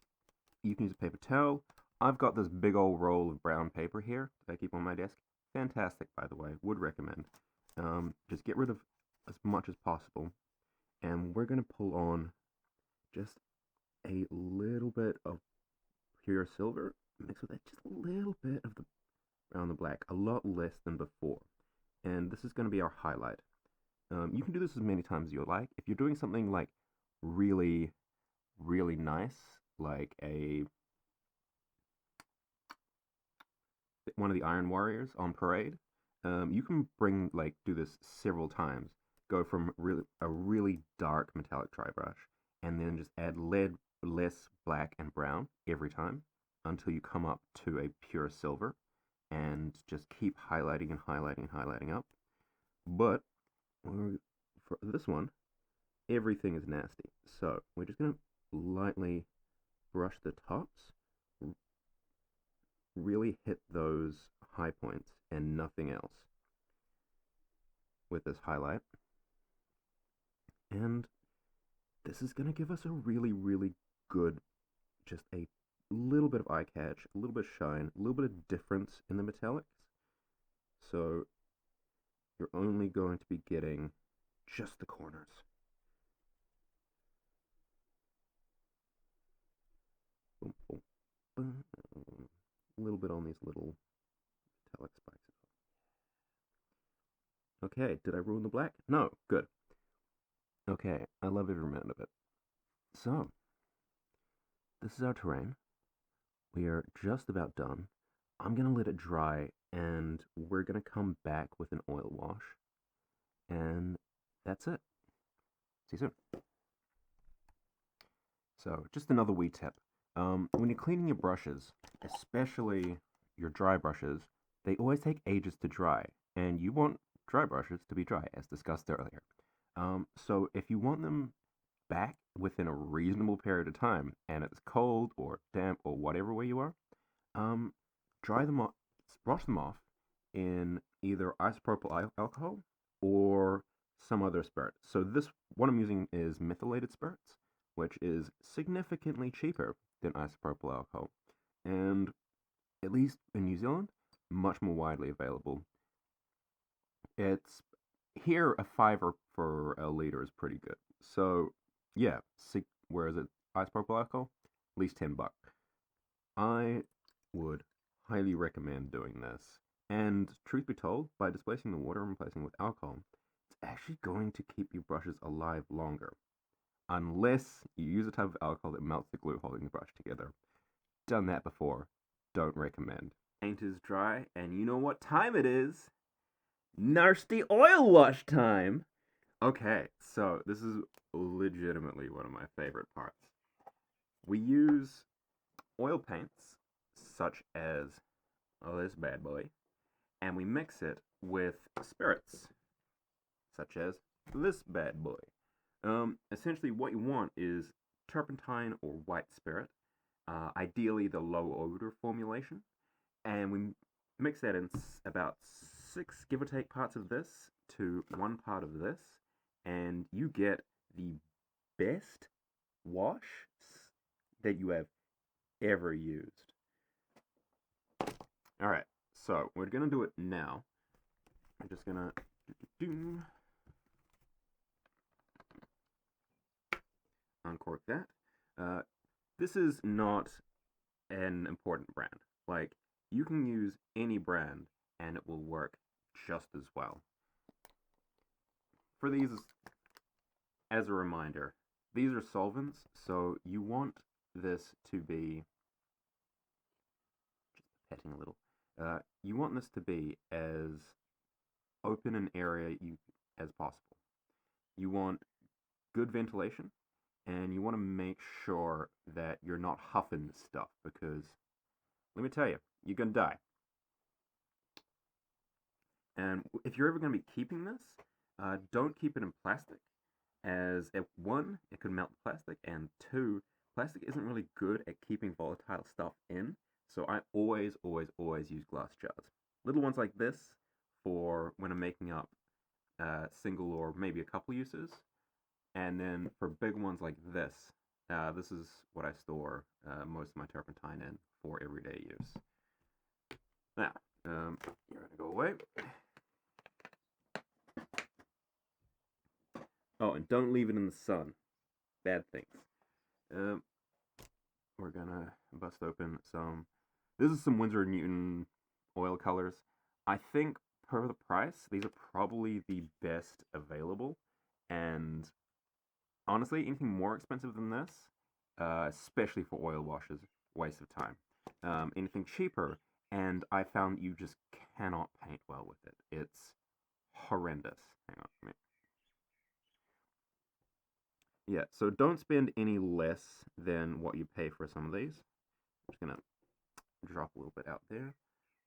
you can use a paper towel. I've got this big old roll of brown paper here that I keep on my desk. Fantastic, by the way, would recommend. Just get rid of as much as possible. And we're going to pull on just a little bit of pure silver, mixed with that, just a little bit of the brown and black, a lot less than before. And this is going to be our highlight. You can do this as many times as you like. If you're doing something like really, really nice, like one of the Iron Warriors on parade, you can do this several times. Go from a really dark metallic dry brush, and then just add less black and brown every time until you come up to a pure silver, and just keep highlighting and highlighting and highlighting up. But for this one, everything is nasty. So we're just going to lightly brush the tops, really hit those high points and nothing else with this highlight. And this is going to give us a really, really good, just a little bit of eye catch, a little bit of shine, a little bit of difference in the metallics. So you're only going to be getting just the corners. Boom, boom, boom. A little bit on these little metallic spikes. Okay, did I ruin the black? No, good. Okay, I love every minute of it. So, this is our terrain. We are just about done. I'm going to let it dry, and we're going to come back with an oil wash. And that's it. See you soon. So, just another wee tip. When you're cleaning your brushes, especially your dry brushes, they always take ages to dry, and you want dry brushes to be dry, as discussed earlier. So if you want them back within a reasonable period of time, and it's cold or damp or whatever way you are, dry them off, brush them off in either isopropyl alcohol or some other spirit. So what I'm using is methylated spirits, which is significantly cheaper than isopropyl alcohol. and at least in New Zealand, much more widely available. It's here a fiver for a liter is pretty good. So yeah, where is it? Isopropyl alcohol, at least $10. I would highly recommend doing this. And truth be told, by displacing the water and replacing it with alcohol, it's actually going to keep your brushes alive longer. Unless you use a type of alcohol that melts the glue holding the brush together. Done that before. Don't recommend. Paint is dry, and you know what time it is? Nasty oil wash time! Okay, so this is legitimately one of my favorite parts. We use oil paints, such as this bad boy, and we mix it with spirits, such as this bad boy. Essentially, what you want is turpentine or white spirit, ideally the low odor formulation, and we mix that in about 6, give or take, parts of this to 1 part of this, and you get the best wash that you have ever used. Alright, so we're gonna do it now. I'm just gonna uncork that. This is not an important brand. Like, you can use any brand and it will work just as well. For these, as a reminder, these are solvents, so you want this to be, just petting a little, you want this to be as open an area as possible. You want good ventilation, and you want to make sure that you're not huffing stuff, because let me tell you, you're gonna die. And if you're ever going to be keeping this, don't keep it in plastic, as 1, it could melt the plastic, and 2, plastic isn't really good at keeping volatile stuff in, so I always use glass jars. Little ones like this for when I'm making up single or maybe a couple uses, and then for big ones like this, this is what I store most of my turpentine in for everyday use. Now, you're going to go away. Oh, and don't leave it in the sun. Bad things. We're gonna bust open some. This is some Winsor & Newton oil colors. I think per the price, these are probably the best available. And honestly, anything more expensive than this, especially for oil washes, waste of time. Anything cheaper, and I found you just cannot paint well with it. It's horrendous. Hang on a minute. Yeah, so don't spend any less than what you pay for some of these. I'm just gonna drop a little bit out there.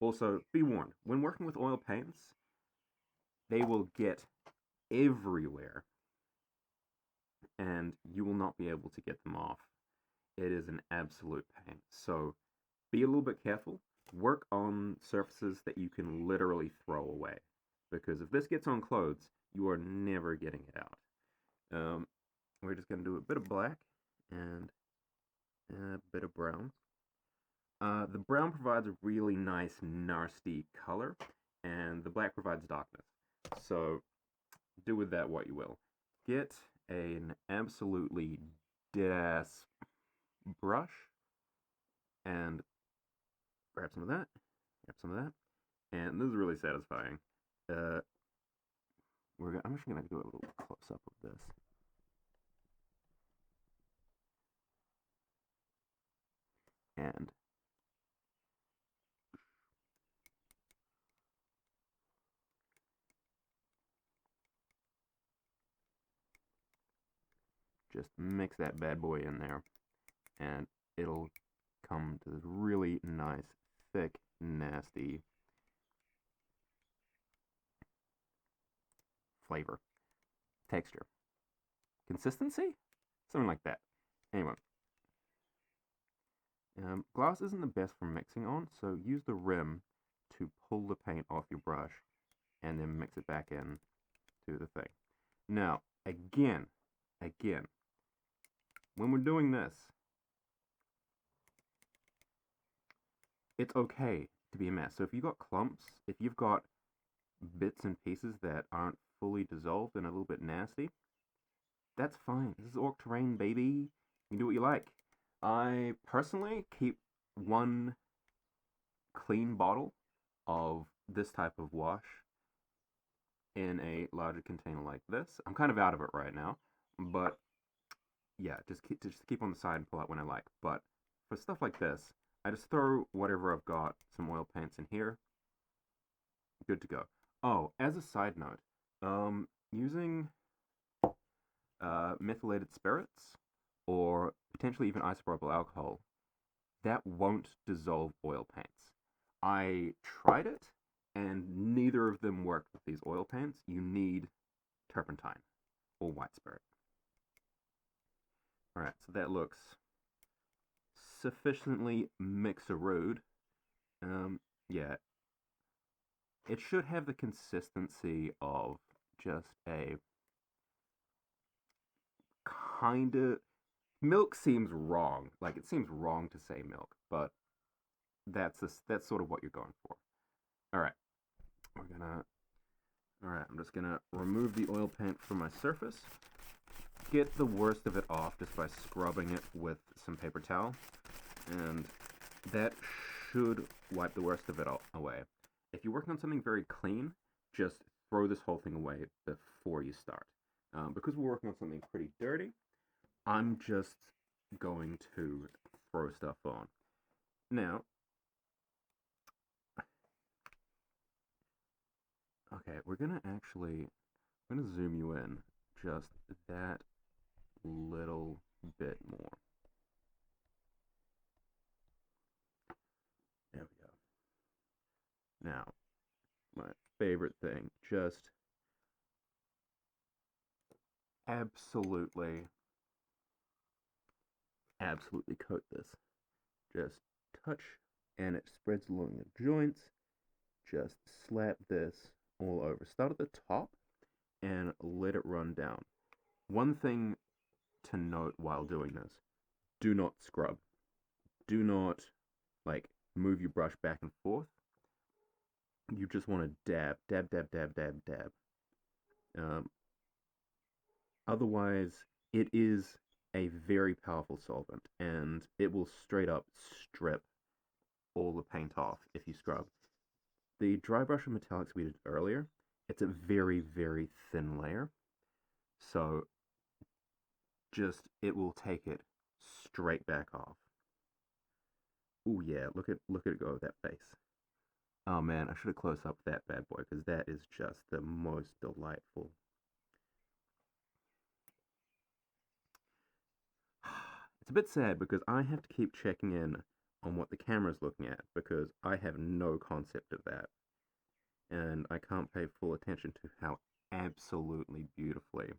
Also, be warned, when working with oil paints, they will get everywhere, and you will not be able to get them off. It is an absolute pain. So be a little bit careful. Work on surfaces that you can literally throw away, because if this gets on clothes, you are never getting it out. We're just going to do a bit of black and a bit of brown. The brown provides a really nice, nasty color, and the black provides darkness. So do with that what you will. Get an absolutely dead-ass brush and grab some of that, and this is really satisfying. I'm just going to do a little close-up of this. And just mix that bad boy in there, and it'll come to this really nice, thick, nasty flavor, texture, consistency, something like that. Anyway, glass isn't the best for mixing on, so use the rim to pull the paint off your brush and then mix it back in to the thing. Now, again, when we're doing this, it's okay to be a mess. So if you've got clumps, if you've got bits and pieces that aren't fully dissolved and a little bit nasty, that's fine. This is orc terrain, baby. You can do what you like. I personally keep one clean bottle of this type of wash in a larger container like this. I'm kind of out of it right now, but yeah, just keep on the side and pull out when I like. But for stuff like this, I just throw whatever I've got, some oil paints in here, good to go. Oh, as a side note, using methylated spirits or potentially even isopropyl alcohol, that won't dissolve oil paints. I tried it, and neither of them worked with these oil paints. You need turpentine or white spirit. Alright, so that looks sufficiently mixerood. Yeah, it should have the consistency of just a kind of milk. Seems wrong. Like, it seems wrong to say milk, but that's sort of what you're going for. All right, we're gonna. All right, I'm just gonna remove the oil paint from my surface. Get the worst of it off just by scrubbing it with some paper towel, and that should wipe the worst of it away. If you're working on something very clean, just throw this whole thing away before you start. Because we're working on something pretty dirty, I'm just going to throw stuff on. Now, okay, we're gonna zoom you in just that little bit more. There we go. Now, my favorite thing, just absolutely, absolutely coat this. Just touch and it spreads along the joints. Just slap this all over. Start at the top and let it run down. One thing to note while doing this, do not scrub. Do not like move your brush back and forth. You just want to dab, dab, dab, dab, dab, dab. Um, Otherwise, it is a very powerful solvent, and it will straight up strip all the paint off if you scrub. The dry brush and metallics we did earlier, it's a very, very thin layer, so just it will take it straight back off. Oh yeah, look at it go with that face. Oh man, I should have closed up that bad boy because that is just the most delightful. It's a bit sad because I have to keep checking in on what the camera's looking at because I have no concept of that. And I can't pay full attention to how absolutely beautifully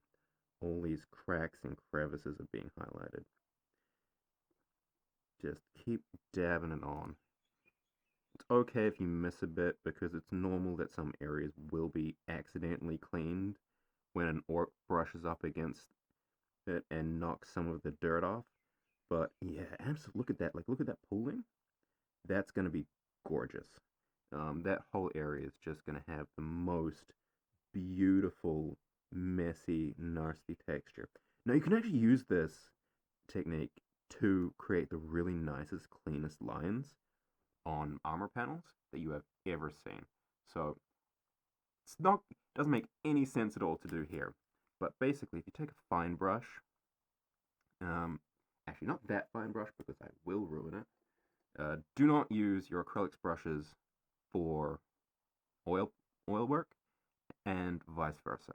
all these cracks and crevices are being highlighted. Just keep dabbing it on. It's okay if you miss a bit because it's normal that some areas will be accidentally cleaned when an orc brushes up against it and knocks some of the dirt off. But yeah, absolutely. Look at that. Like, look at that pooling. That's going to be gorgeous. That whole area is just going to have the most beautiful, messy, nasty texture. Now, you can actually use this technique to create the really nicest, cleanest lines on armor panels that you have ever seen. So, doesn't make any sense at all to do here. But basically, if you take a fine brush, actually not that fine brush because I will ruin it. Do not use your acrylics brushes for oil work, and vice versa.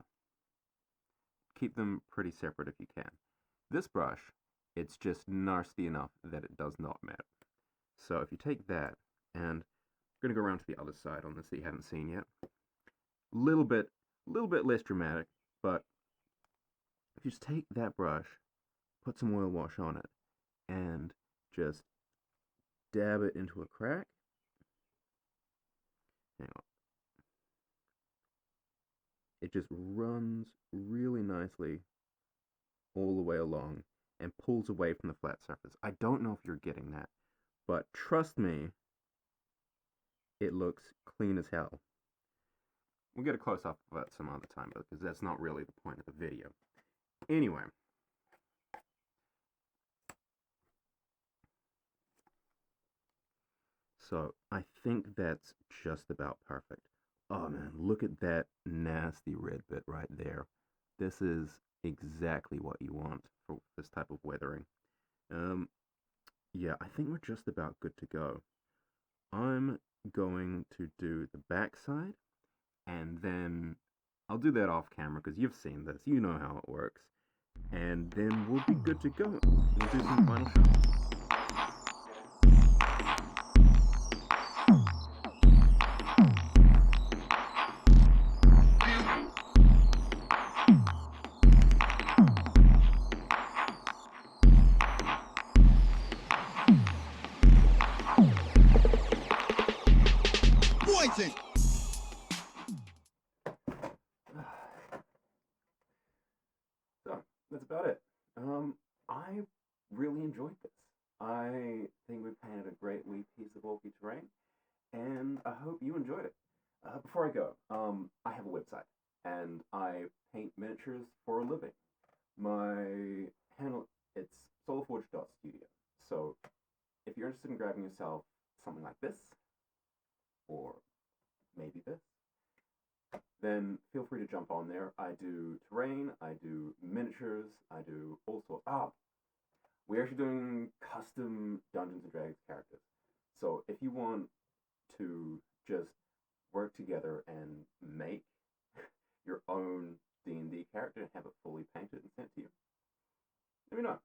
Keep them pretty separate if you can. This brush, it's just nasty enough that it does not matter. So if you take that, and I'm going to go around to the other side on this that you haven't seen yet. Little bit less dramatic, but if you just take that brush, put some oil wash on it, and just dab it into a crack. Hang on. It just runs really nicely all the way along and pulls away from the flat surface. I don't know if you're getting that, but trust me, it looks clean as hell. We'll get a close-up of it some other time, because that's not really the point of the video. Anyway, so I think that's just about perfect. Oh man, look at that nasty red bit right there. This is exactly what you want for this type of weathering. Um, yeah, I think we're just about good to go. I'm going to do the backside, and then I'll do that off camera because you've seen this. You know how it works. And then we'll be good to go. We'll do some final shots. Poison! So that's about it. I really enjoyed this. I think we painted a great wee piece of bulky terrain, and I hope you enjoyed it. Before I go, I have a website, and I paint miniatures for a living. My handle, it's solarforge.studio. So if you're interested in grabbing yourself something like this, or maybe this, then feel free to jump on there. I do terrain, I do miniatures, I do all sorts. We're actually doing custom Dungeons and Dragons characters. So if you want to just work together and make your own D&D character and have it fully painted and sent to you, let me know.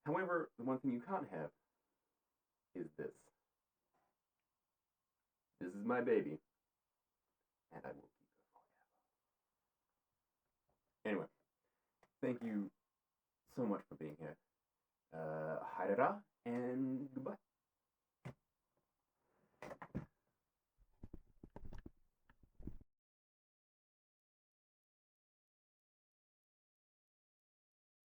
However, the one thing you can't have is this. This is my baby, and I will keep it forever. Anyway, thank you so much for being here. Haidara, and goodbye.